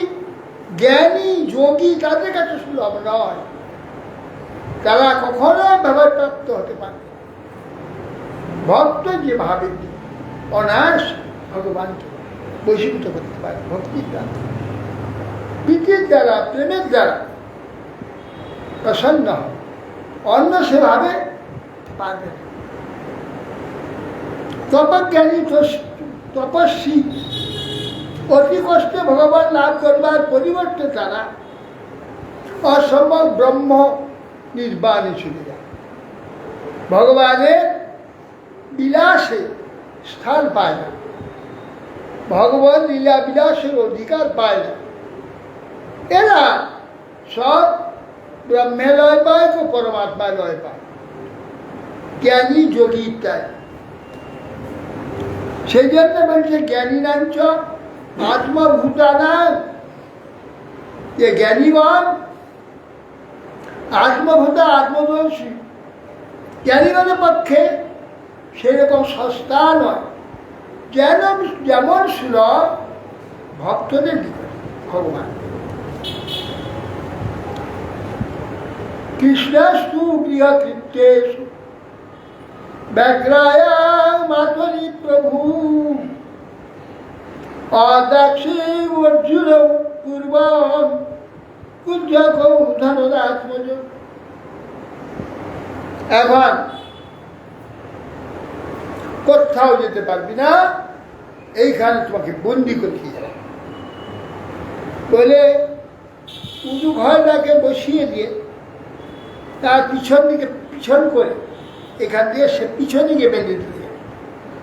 জ্ঞানী যোগী তাদের কাছে সুলভ নয়। তারা কখনো ব্যবহারপ্রাপ্ত হতে পারে। ভক্ত যেভাবে অনায়াস ভগবানকে বশীভূত করতে পারে ভক্তির দ্বারা, প্রীতির দ্বারা, প্রেমের দ্বারা প্রসন্ন হয়, অন্য সেভাবে পারবে না। তপজ্ঞানী তপস্বী অতি কষ্টে ভগবান লাভ করবার পরিবর্তে তারা অসম্ভব ব্রহ্ম নির্বাণে চলে যায়, ভগবানের বিলাসে স্থান পায় না, ভগবান লীলা বিলাসের অধিকার পায় না। এরা সব ব্রহ্মে লয় পায় তো পরমাত্মায় লয় পায়, জ্ঞানী যোগী ইত্যাদি। সেই জন্য বলছে জ্ঞানী নাঞ্চ আত্মভূতানাং, যে জ্ঞানীগণ আত্মভূতা আত্মদর্শী, জ্ঞানীগণের পক্ষে সেরকম সস্তা নয়, যেমন সুলভ ভক্তদের নিকট ভগবান। কৃষ্ণস্তু গৃহকৃত্যেষু ব্যগ্রায়া মাধুরী প্রভু অদাক্ষী অর্জুন পূর্বম কুঞ্জক ধনদাত্মজ। এখন কোথাও যেতে পারবি না, এইখানে তোমাকে বন্দি করে দিয়ে যাবে বলে উঁচু ঘরটাকে বসিয়ে দিয়ে তার পিছন করে এখান দিয়ে সে পিছন দিকে বেঁধে দিয়ে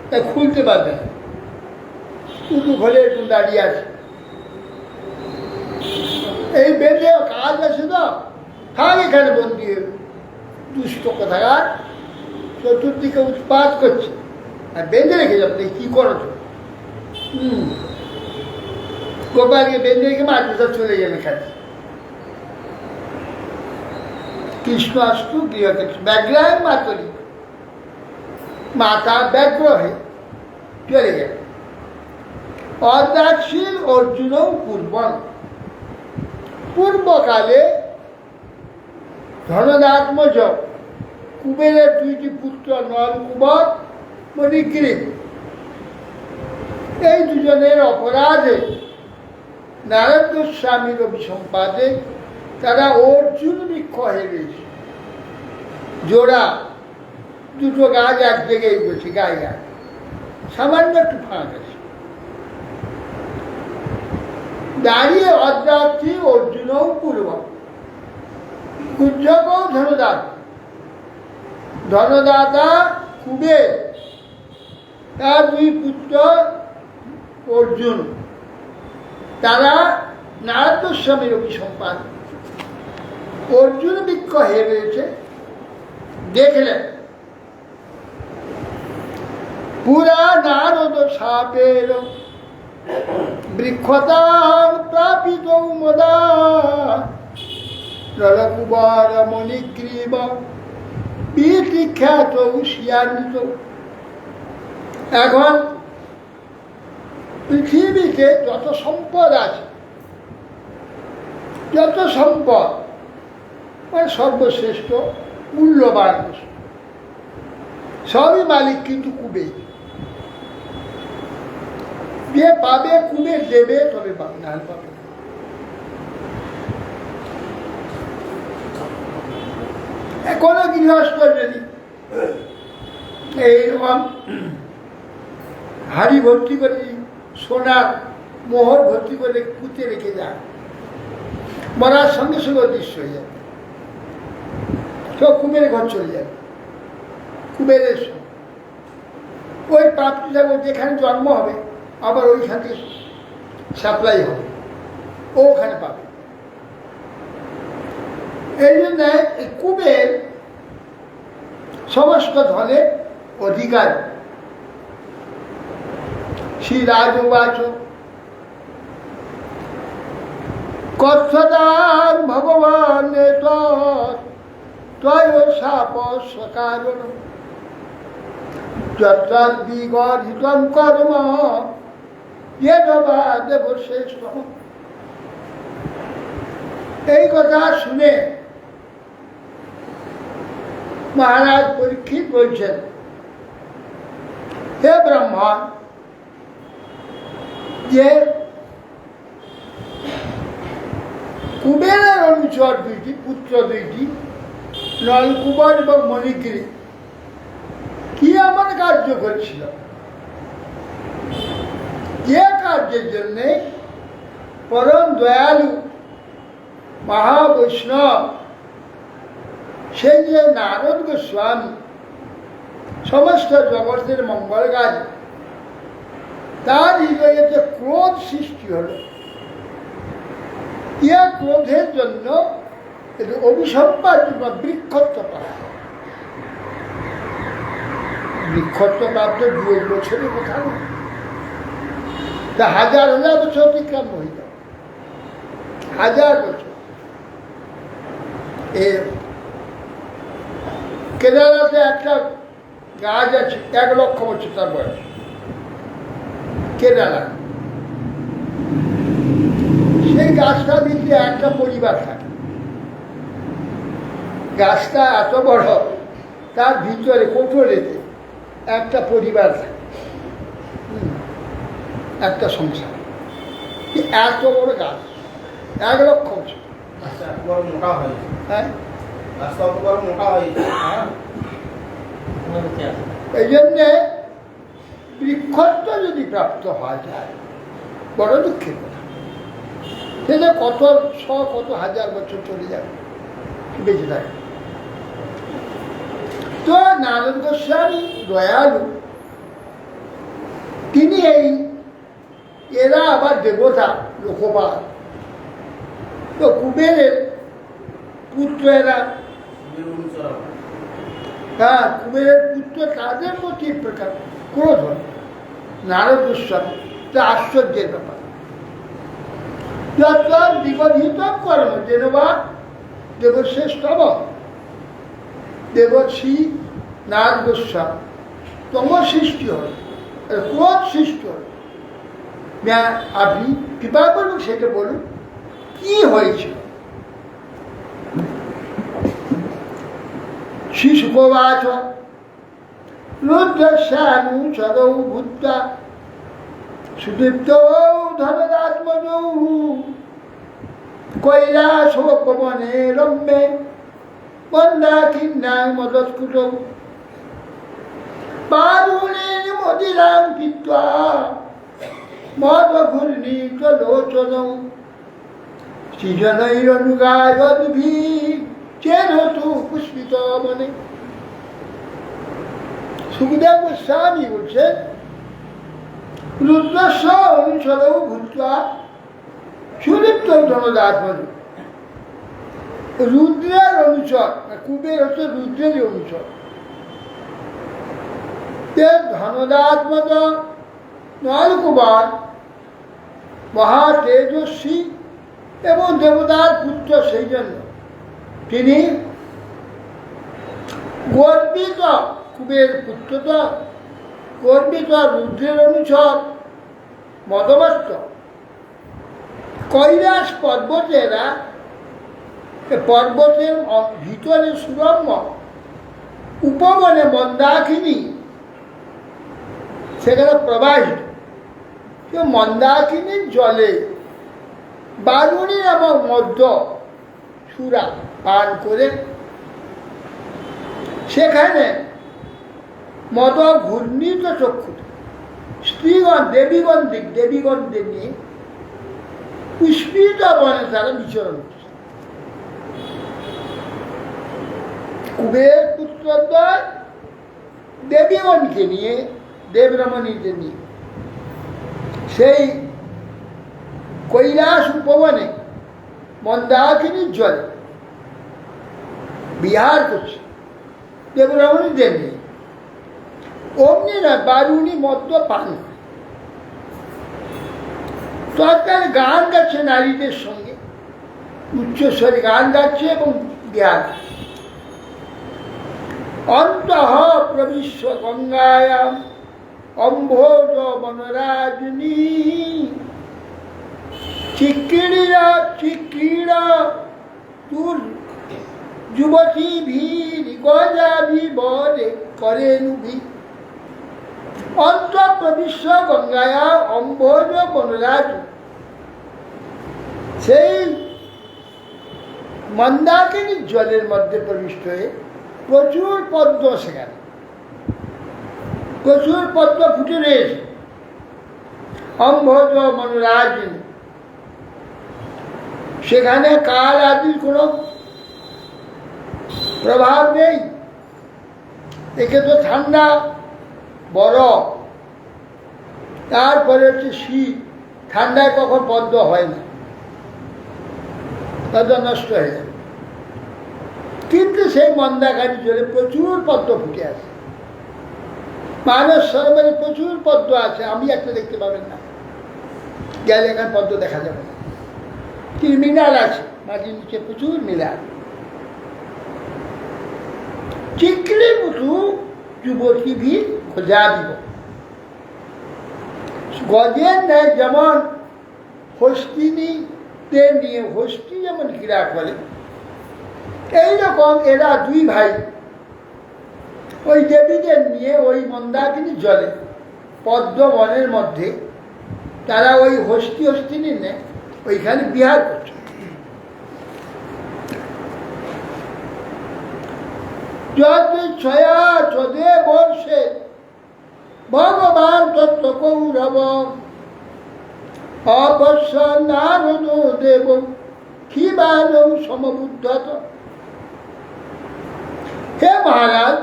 তাই খুলতে পারবে না। উঁচু ঘরে একটু দাঁড়িয়ে আছে, এই বেঁধে কাজ আছে তো থাক এখানে বন্দি দুষ্ট কোথাকার চতুর্দিকে উৎপাত করছে, আর বেঁধে রেখে যাবে কি করো তো। গোপালকে বেঁধে রেখে মাদ্রাসা চলে যাবে খালি। কৃষ্ণ আস্তু গৃহকৃষ্ণ ব্যাগ্রায় মাতরি, মাতা ব্যগ্র হয়ে চলে গেল। অদাক্ষীণ অর্জুন পূর্বম, পূর্বকালে ধনদাত্মজ কুবেরের দুইটি পুত্র নলকুবর মণিগ্রীব, এই দুজনের অপরাধে নারদ গোস্বামীর অভিসম্পাদে তারা অর্জুন বৃক্ষ হয়ে গেছে। জোড়া দুটো গাছ এক জায়গায় বসে, গায়ে গায়ে সামান্য একটু ফাঁক আছে, দাঁড়িয়ে অদ্রাত্রী অর্জুনও পূর্ব কুঞ্জকও ধনদাত ধনদাতা কুবের, তার দুই পুত্র অর্জুন, তারা নারদ গোস্বামীর অভিসম্পাদ। অর্জুন বৃক্ষ হয়ে রয়েছে, দেখলেন পুরা নারদ সাপের বৃক্ষতার প্রাপিত মদা নরকুবর মণিগ্রীব বিখ্যাত শিয়ান্বিত। এখন পৃথিবীতে যত সম্পদ আছে, যত সম্পদ মানে সর্বশ্রেষ্ঠ মূল্যবান বস্তু, সবই মালিক কিন্তু কুবের। যে পাবে কুবের দেবে, তবে পাবে না পাবে। কোনো গৃহস্থ যদি এইরকম হাড়ি ভর্তি করে সোনার মোহর ভর্তি করে পুঁতে রেখে যায়, মরার সঙ্গে সঙ্গে অদৃশ্য হয়ে যাবে, সব কুবেরের ঘর চলে যাবে। কুবেরের ওই প্রাপ্তি যাবে, যেখানে জন্ম হবে আবার ওইখান থেকে সাপ্লাই হবে, ও ওখানে পাবে। এই জন্য কুবের সমস্ত ধনের অধিকার। শ্রী রাজবাচ কথ্যদান ভগবান তয় শাপ সকারণ যত্র বিগর্হিতং কর্ম ইয়েদবা দেবশ্রেষ্ঠ। এই কথা শুনে মহারাজ পরীক্ষিত বলছেন, হে ব্রাহ্মণ, যে কুবেরের অনুচর দুইটি, পুত্র দুইটি, নলকুবর এবং মণিগিরি, কি এমন কার্য করেছিল যে কার্যের জন্যে পরম দয়ালু মহাবৈষ্ণব সেই যে নারদ গোস্বামী সমস্ত জগতের মঙ্গল কাজ, তার হৃদয়ে যে ক্রোধ সৃষ্টি হল, ইয়া ক্রোধের জন্য অভিসম্পাদ বৃক্ষত্ব প্রাপ্ত। বৃক্ষত্ব প্রাপ্ত 2 বছরের কথা নয়, তা হাজার হাজার বছর অতিক্রম হইত, হাজার বছর। কেদারাতে একটা গাছ আছে, 1 লক্ষ বছর তার বয়স। কেদারা, সেই গাছটার ভিতরে একটা পরিবার থাকে। গাছটা এত বড়, তার ভিতরে কোঠরেতে একটা পরিবার থাকে, একটা সংসার। এত বড় গাছ, 1 লক্ষ বছর। মোটা হয়েছে, হ্যাঁ, রাস্তা মোটা হয়েছে। এই জন্যে বৃক্ষত্ব যদি প্রাপ্ত হওয়া যায়, বড় দুঃখের কথা। সেটা কত হাজার বছর চলে যাবে, বেঁচে থাকে। তো নারদ গোস্বামী দয়ালু, তিনি এরা আবার দেবতা, লোকপাল। তো কুবেরের পুত্র এরা, হ্যাঁ, কুবেরের পুত্র, তাদের প্রতি প্রকার ক্রোধ হয় নারদ গোস্বামী। তা আশ্চর্যের ব্যাপার। যত বিগর্হিত কর্ম যেনবা দেবশ্রেষ্ঠব, দেবশ্রী নারদ গোস্বামী তম সৃষ্টি হয়, ক্রোধ সৃষ্টি হয়। আপনি কৃপা করুন, সেটা বলুন কি হয়েছিল। শিশুকবাচ রুদ্রস্যানুচরৌ ভূত্বা সুদীপ্তৌ ধনদাত্মজৌ কৈলাসোপবনে রম্যে মন্দাকিন্যাং মদস্কুটৌ পারুণেন মদিরাং পিত্বা মদঘূর্ণিতলোচনৌ সৃজনৈরনুগায়দ্ভিঃ চেনতু পুষ্পিত বনে। সুখদেব গোস্বামী বলছেন রুদ্রস্য অনুসরও ভূত্বা সুলিপ্ত ধনদাত্মজ। রুদ্রের অনুসর, কুবের হচ্ছে রুদ্রের অনুসর। ধনদাত্মজ নলকুমার মহা তেজস্বী এবং দেবতার পুত্র, সেই জন্য তিনি গর্বিত, কুবের পুত্র তো গর্বিত, রুদ্রের অনুসর, মদমস্ত। কৈলাস পর্বতেরা, পর্বতের ভিতরে সুরম্য উপবনে মন্দাকিনী সেখানে প্রবাহিত। মন্দাকিনীর জলে বারুণী এবং মধ্য সুরা পান করে সেখানে মদ ঘূর্ণিত চক্ষু স্ত্রীগণ দেবীগণদের নিয়ে পুষ্পিত বনে তারা বিচরণ করছে। কুবের পুত্রদ্বয় দেবীগণকে নিয়ে, দেবরমণীদের নিয়ে সেই কৈলাস উপবনে মন্দাকিনীর জলে বিহার করছে দেবরমণীদের নিয়ে। অমনি না, বারুণী মদ্য পান করে তৎকালে গান গাচ্ছে নারীদের সঙ্গে, উচ্চস্বরে গান গাচ্ছে এবং বিহার করছে। অন্তঃ প্রবিশ্য গঙ্গায়াম অম্ভোজ বনরাজনী চিক্রীড়া তুর যুবতী ভীর গজাভি বলে করেনুভি। অন্তঃপ্রবিশ্য গঙ্গায়া অম্ভোজ বনরাজ, সেই মন্দাকিনীর জলের মধ্যে প্রবিষ্ট হয়ে প্রচুর পদ্ম, সেখানে প্রচুর পদ্ম ফুটে রয়েছে। অম্ভোজ বনরাজ, সেখানে কাল আদির কোনো প্রভাব নেই। একে তো ঠান্ডা, বরফ, তারপরে হচ্ছে শীত, ঠান্ডায় কখন পদ্ম হয় না, পদ্ম নষ্ট হয়ে যাবে। কিন্তু সেই মন্দাকিনী জলে প্রচুর পদ্ম ফুটে আছে। মানস সরোবরে প্রচুর পদ্ম আছে, আমি একটা দেখতে পাবেন না, গেলে এখানে পদ্ম দেখা যাবে না। কিন্তু মিনার আছে, মাটির নিচে প্রচুর মিনার। চিকলি মুঠু যুবতী ভি খোঁজা দিব, গজের নেয় যেমন হস্তিনীদের নিয়ে হস্তি যেমন ক্রীড়া করে, এইরকম এরা দুই ভাই ওই দেবীদের নিয়ে ওই মন্দাকিনী জলে পদ্ম বনের মধ্যে তারা ওই হস্তিনী নিয়ে ওইখানে বিহার করছে। ছয়া চোদে বর্ষে ভগবান তত্ত্ব কৌরব অবশ্য নারদ দেব ক্ষীবাদ সমবুদ্ধত। হে মহারাজ,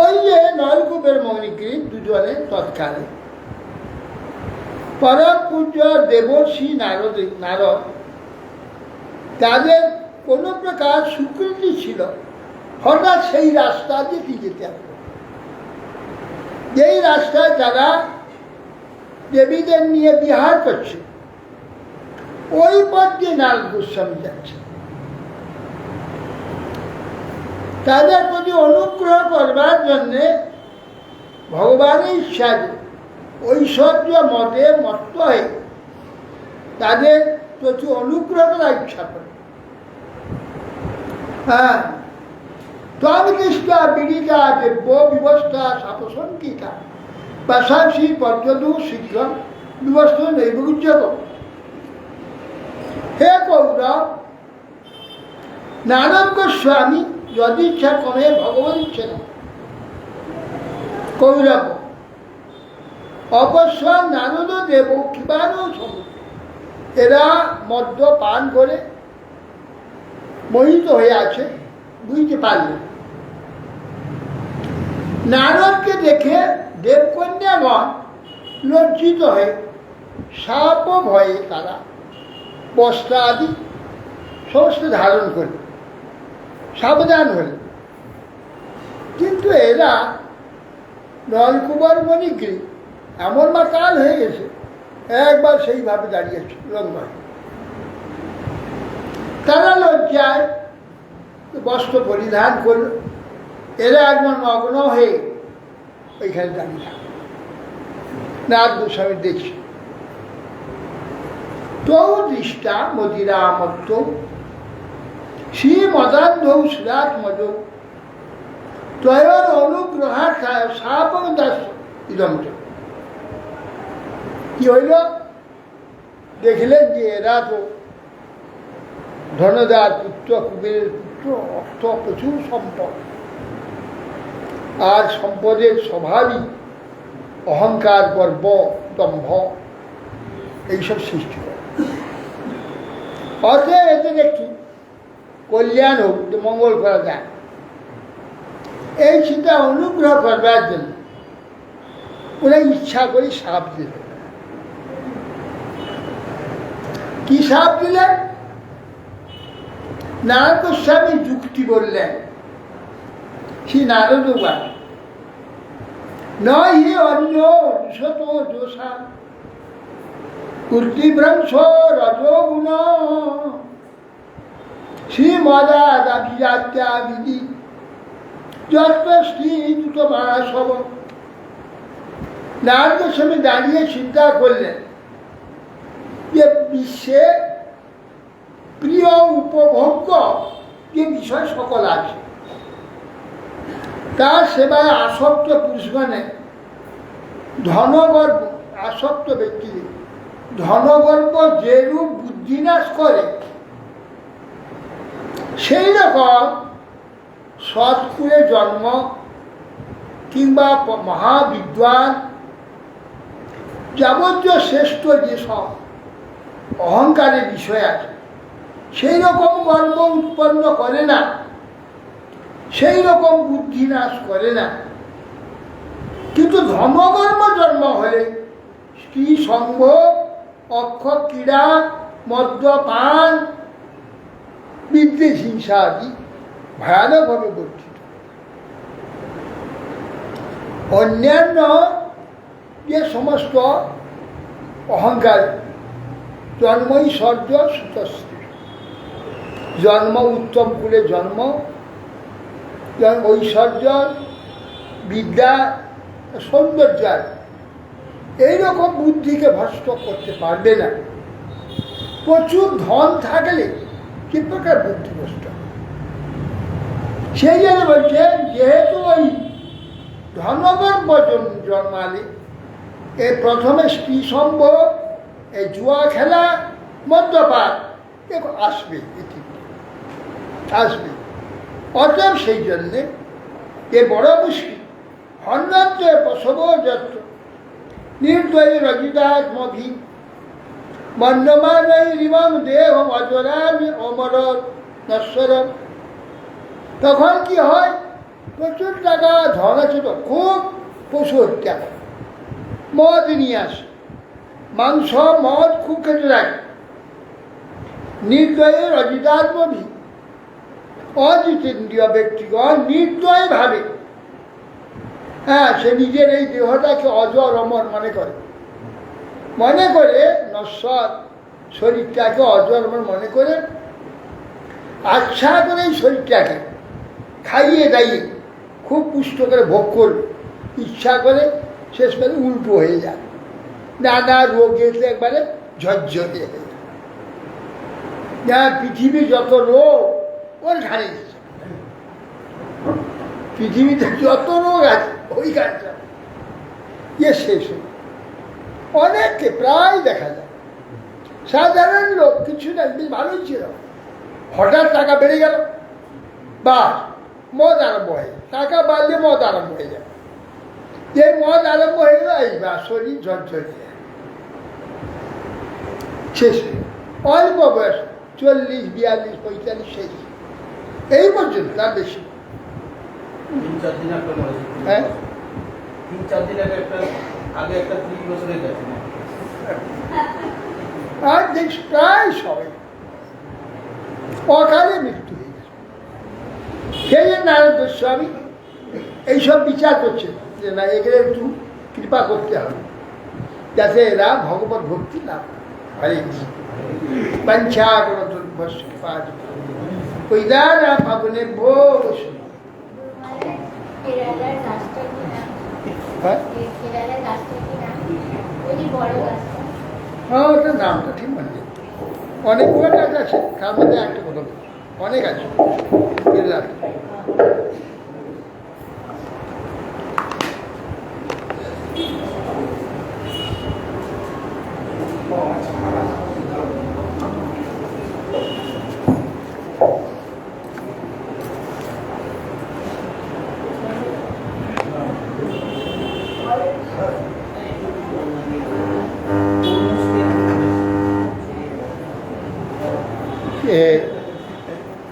ওই যে নলকূপের মণিগ্রীব দুজনে তৎকালে পরম পূজ্য দেবর্ষি নারদ, তাদের কোনো প্রকার স্বীকৃতি ছিল, হঠাৎ সেই রাস্তা দিয়ে যেতে হবে। যেই রাস্তায় তারা দেবীদের নিয়ে বিহার করছে, ওই পথ দিয়ে নারদ গোস্বামী যাচ্ছে। তাদের প্রতি অনুগ্রহ করবার জন্যে ভগবানের ইচ্ছা, ঐশ্বর্য মদে মত্ত হয়ে তাদের প্রতি অনুগ্রহ করার ইচ্ছা করে। হ্যাঁ, তৃষ্ণা বিড়িতা দেব্য বিবস্থা সাপসঙ্কিতা পাশাশি পর্যদু শীঘ্র বিবস্থ নৈবুজ্যক। হে কৌরব, নারদ গোস্বামী যদি ইচ্ছা কমে ভগবান ইচ্ছে না। কৌরব অবশ্য নারদ দেব কিবারও সমুদ্র, এরা মদ্য পান করে মোহিত হয়ে আছে, বুঝতে পারলেন। নারদকে দেখে দেবকন্যাগণ লজ্জিত হয়ে সাপ ভয়ে তারা বস্ত্র আদি সমস্ত ধারণ করল, সাবধান হল। কিন্তু এরা নলকুমার মণিগ্রী এমন মাতাল হয়ে গেছে, একবার সেইভাবে দাঁড়িয়েছে লঙ্ঘন। তারা লজ্জায় বস্ত্র পরিধান করল, এরা একবার নগ্ন হয়ে ওইখানে দাঁড়িয়ে থাকে। নারদ গোস্বামী দেখছে, তৌ দৃষ্টা মদিরামত্ত শ্রীমদান্ধৌ সুরাত্মজ ত্বয়োর অনুগ্রহার্থায় শাপং দাস ইদমচ। কি হইল? দেখলেন যে এরা তো ধনদার পুত্র, কুবেরের পুত্র, অর্থ প্রচুর সম্পদ, আর সম্পদের স্বভাবই অহংকার, গর্ব, দম্ভ এইসব সৃষ্টি করে। অতএব এদের একটু কল্যাণ হোক, মঙ্গল করা যায়, এই চিন্তা অনুগ্রহ করবার জন্য ওরা ইচ্ছা করে সাপ দিল। কি সাপ দিলেন? নারদ গোস্বামী যুক্তি বললেন, শ্রী নারদ বাণ নহি অন্য দুশত দোষা কীর্তিভ্রংশ রজোগুণ শ্রীমদাভিজাত্যা বিধি যত শ্রী দুটো মাসব। নারদ গোস্বামী দাঁড়িয়ে চিন্তা করলেন যে বিশ্বে প্রিয় উপভোগ্য যে বিষয় সকল আছে, তার সেবায় আসক্ত পুরুষগণে ধনগর্ব, আসক্ত ব্যক্তি ধনগর্ব যেরূপ বুদ্ধিনাশ করে, সেই রকম সৎকুলে জন্ম কিংবা মহাবিদ্বান যাবতীয় শ্রেষ্ঠ যেসব অহংকারের বিষয় আছে, সেই রকম গর্ব উৎপন্ন করে না, সেই রকম বুদ্ধি নাশ করে না। কিন্তু ধর্মকর্ম জন্ম হলে স্ত্রী সঙ্গ, অক্ষর ক্রীড়া, মদ্যপান, বিদ্বেষ, হিংসা আদি ভয়ানকভাবে বর্ধিত। অন্যান্য যে সমস্ত অহংকার, জন্মৈশ্বর্য সুতশ্রী, জন্ম উত্তম কুলে জন্ম, ঐশ্বর্য, বিদ্যা, সৌন্দর্য, এইরকম বুদ্ধিকে ভ্রষ্ট করতে পারবে না। প্রচুর ধন থাকলে কি প্রকার বুদ্ধি ভ্রষ্ট? সেই জন্য বলছেন, যেহেতু ওই ধনগর্ব জন্মালে এই প্রথমে স্ত্রী সম্ভোগ, এই জুয়া খেলা, মদ্যপান আসবে, আসবে। অতএব সেই জন্যে এ বড় মুশকিল। হন্যন্তে প্রসব যত্র নির্দয়ী রজিতাত্মভি মন্যমানৈ রিমং দেহম অজরামি অমর নশ্বরম। তখন কি হয়? প্রচুর টাকা ধন আছে, তো খুব পশু হত্যা করে, মদ নিয়ে আসে, মাংস মদ খুব খেতে রাখে। নির্দয়ী রজিতাত্মভি, অজিতেন্দ্রীয় ব্যক্তিগণ নির্দয় ভাবে, হ্যাঁ, সে নিজের এই দেহটাকে অজর অমর মনে করে, নশ্বর শরীরটাকে অজর অমর মনে করে আচ্ছা করে এই শরীরটাকে খাইয়ে দাইয়ে খুব পুষ্ট করে ভোগ করবে, ইচ্ছা করে শেষ করে উল্টো হয়ে যায়, নানা রোগে একবারে ঝরঝরে হয়ে যায়। পৃথিবী যত রোগ ওর ঘাড়ে, পৃথিবীতে যত রোগ আছে ওই গাছটা শেষ হয়ে অনেককে প্রায় দেখা যায়। সাধারণ লোক কিছু না, ভালোই ছিল, হঠাৎ টাকা বেড়ে গেল, বা মদ আরম্ভ হয়ে, টাকা বাড়লে মদ আরম্ভ হয়ে যায়। যে মদ আরম্ভ হয়ে গেল, এই বা শরীর ঝরঝরে শেষ হয়ে, অল্প বয়স 40, 42, 45 শেষ, এই পর্যন্ত তার বেশি। 3-4 দিন একটা মরেছে। হ্যাঁ 3-4 দিন আগে একটা 30 বছরের গেছে না। আর দেখ প্রায় সবাই অকালে মৃত্যু হয়ে গেছে। সেই যে নারদ গোস্বামী এইসব বিচার করছে যে না এগুলো একটু কৃপা করতে হবে যাতে এরা ভগবত ভক্তি লাভ করে। হরে কৃষ্ণ পঞ্চাগ্রদুর্ভস্য পাদ কৈদারা পাবনে ভোষ। কেরালার গাছটা কি নাম? হ্যাঁ কেরালার গাছটা কি নাম? ওই যে বড় গাছটা। হ্যাঁ ওটার নামটা ঠিক মনে নেই। অনেকগুলো গাছ আছে তার মধ্যে একটা কথা বলি, অনেক আছে কেরালাতে।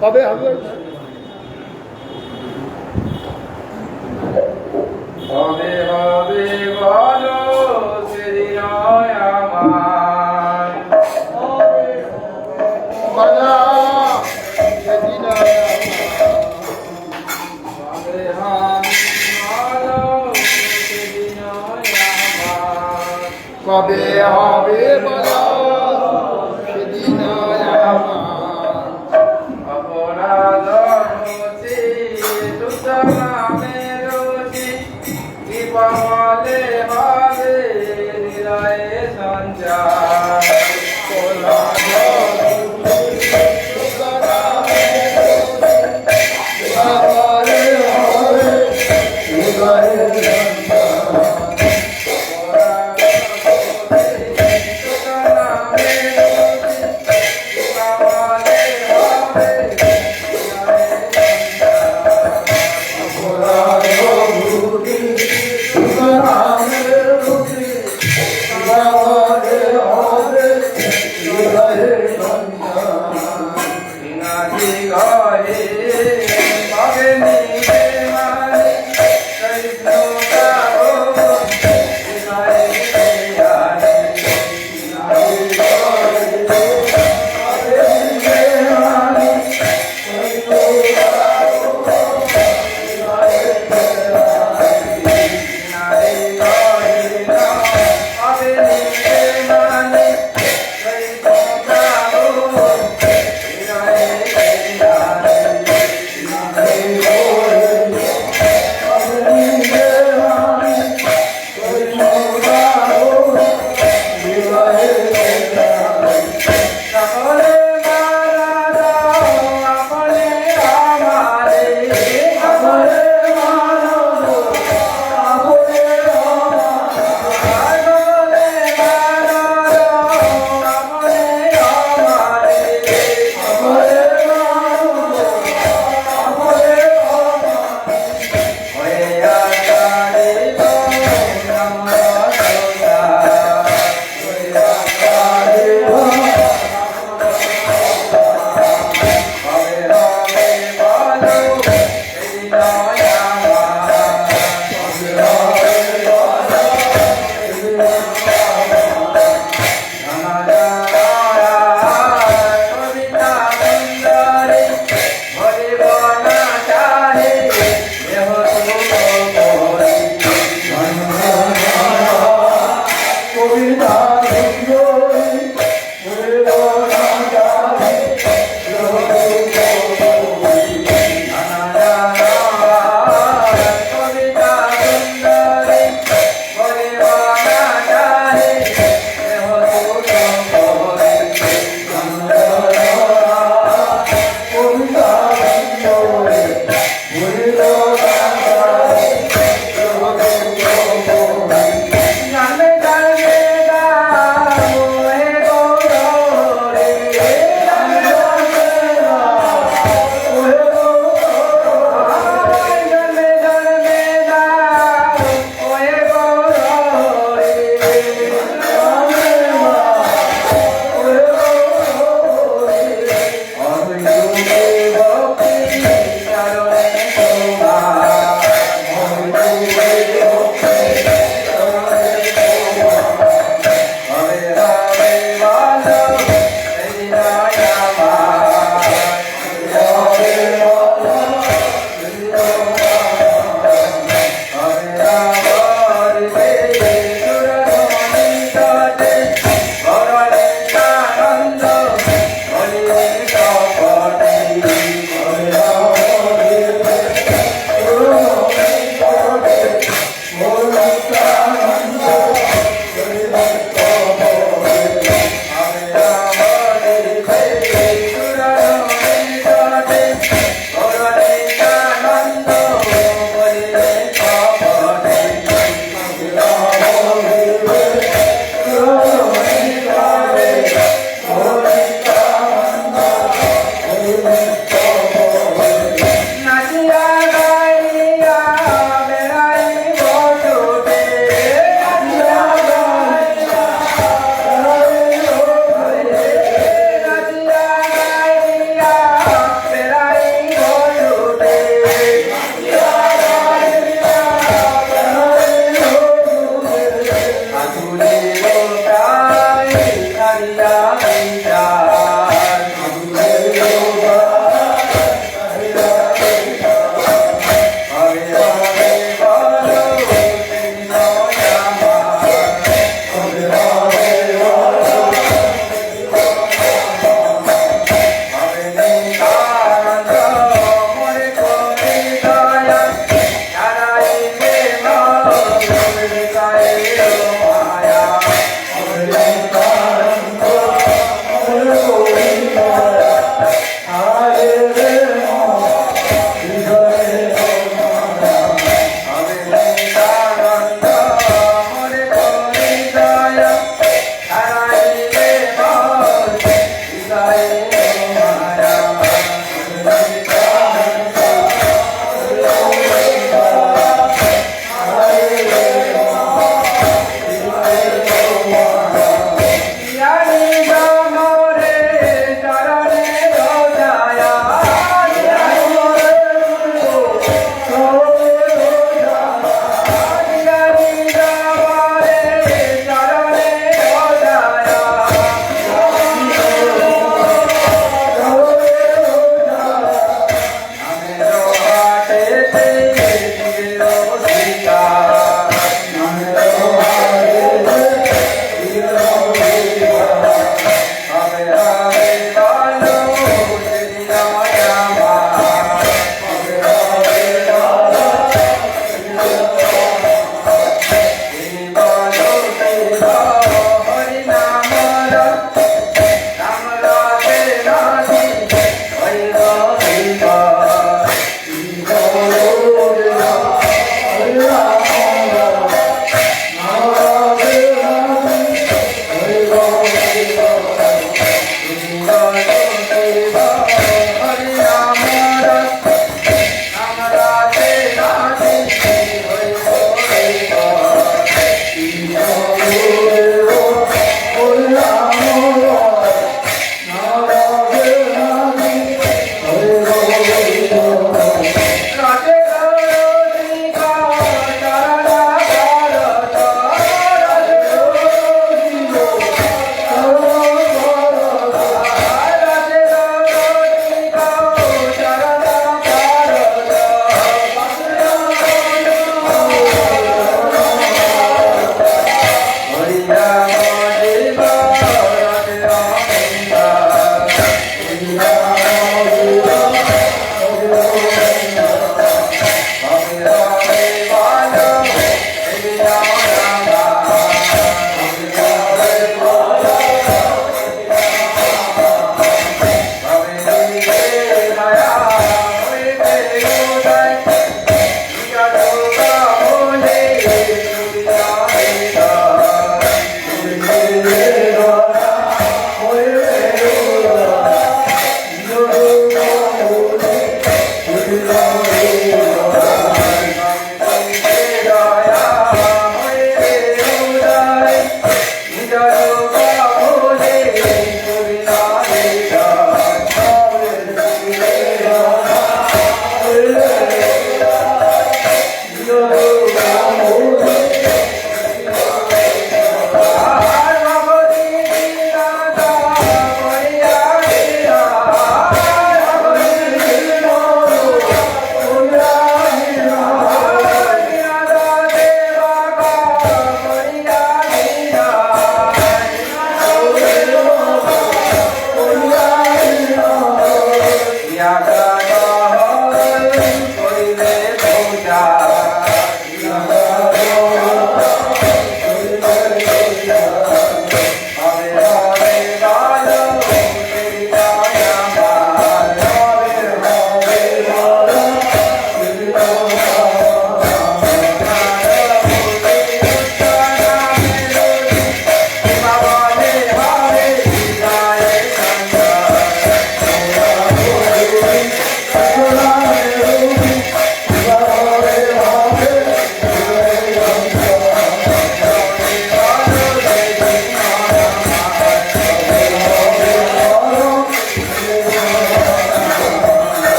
কবে হবে? হবে হবে বলো সেদিন আমার বলা সেদিন হবে হবে বলো সেদিন আমার কবে হবে বলা সেদিন অপরাধ মুছি তুত নামে রুচি কি পাওয়ালে হবে হৃদয়ে সঞ্চার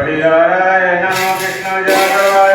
হরিহরায় নম কৃষ্ণ যাদবায়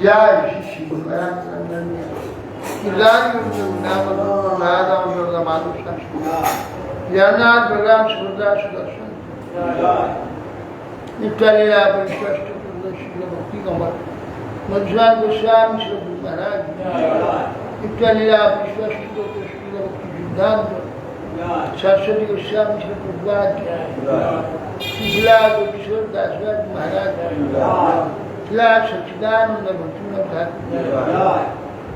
जय श्री जगन्नाथ बलराम सुभद्रा सुदर्शन नित्यालीला परिष्कृत भक्ति कमल मधुसूदन गोस्वामी श्री गुरु महाराज नित्यालीला परिष्कृत भक्ति सिद्धांत सरस्वती गोस्वामी श्री प्रभुपाद शिला गोकिशोर दासराज महाराज किला सच्चिदानंद भक्तिनाथ ठाकुर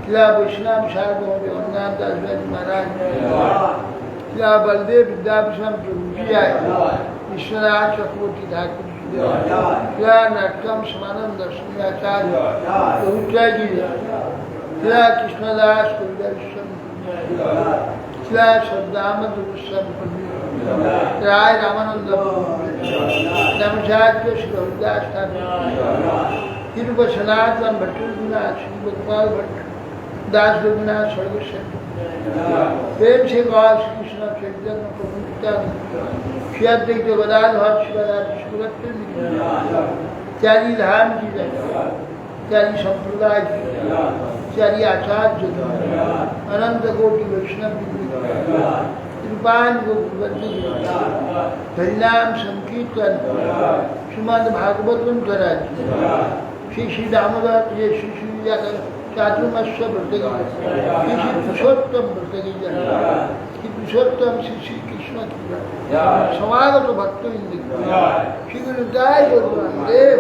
किला वैष्णव सार्वभौम जगन्नाथ दासराज महाराज किला बलदेव विद्याभूषण प्रभु जी आए विश्वनाथ चक्रवर्ती ठाकुर किला नाटकम समानंद दर्शन आचार्य पवित्र जी किला कृष्णदास कविता किला श्रद्धामद गोस्वामी राय रामानंद नमचार्य श्री हरिदास ठाकुर तिरुप सनातन भट्ट रघुनाथ श्री गोपाल भट्ट दास रघुनाथ सर्वस्व प्रेम से गौर श्री कृष्ण चैतन्य प्रभु नित्यानंद श्री अद्वैत गदाधर शिवरत्न चारी धाम की जय चारी संप्रदाय की चारी आचार्य अनंत कोटि वैष्णव कृपान हरिनाम संकीर्तन श्रीमद भागवतम कराज श्री श्री दामोदर ये श्री श्री चातुर्मास्य व्रत श्री श्री पुरुषोत्तम व्रत श्री पुरुषोत्तम श्री श्री कृष्ण की समागत भक्त श्री गुरुदाय गुरुदेव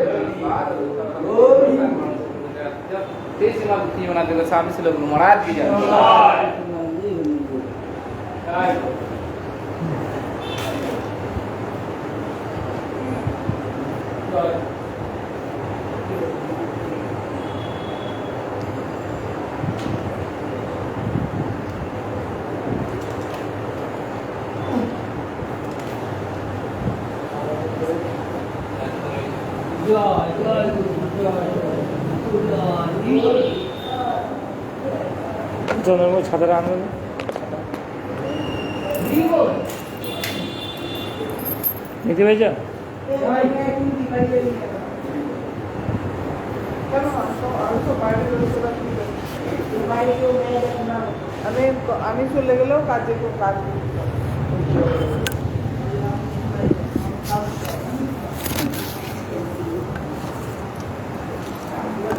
स्वामी श्री गुरु महाराज की जय। 저는 뭐 차들 안 오네. 이제 왜죠? আমি চলে গেলেও কাজে খুব কাজ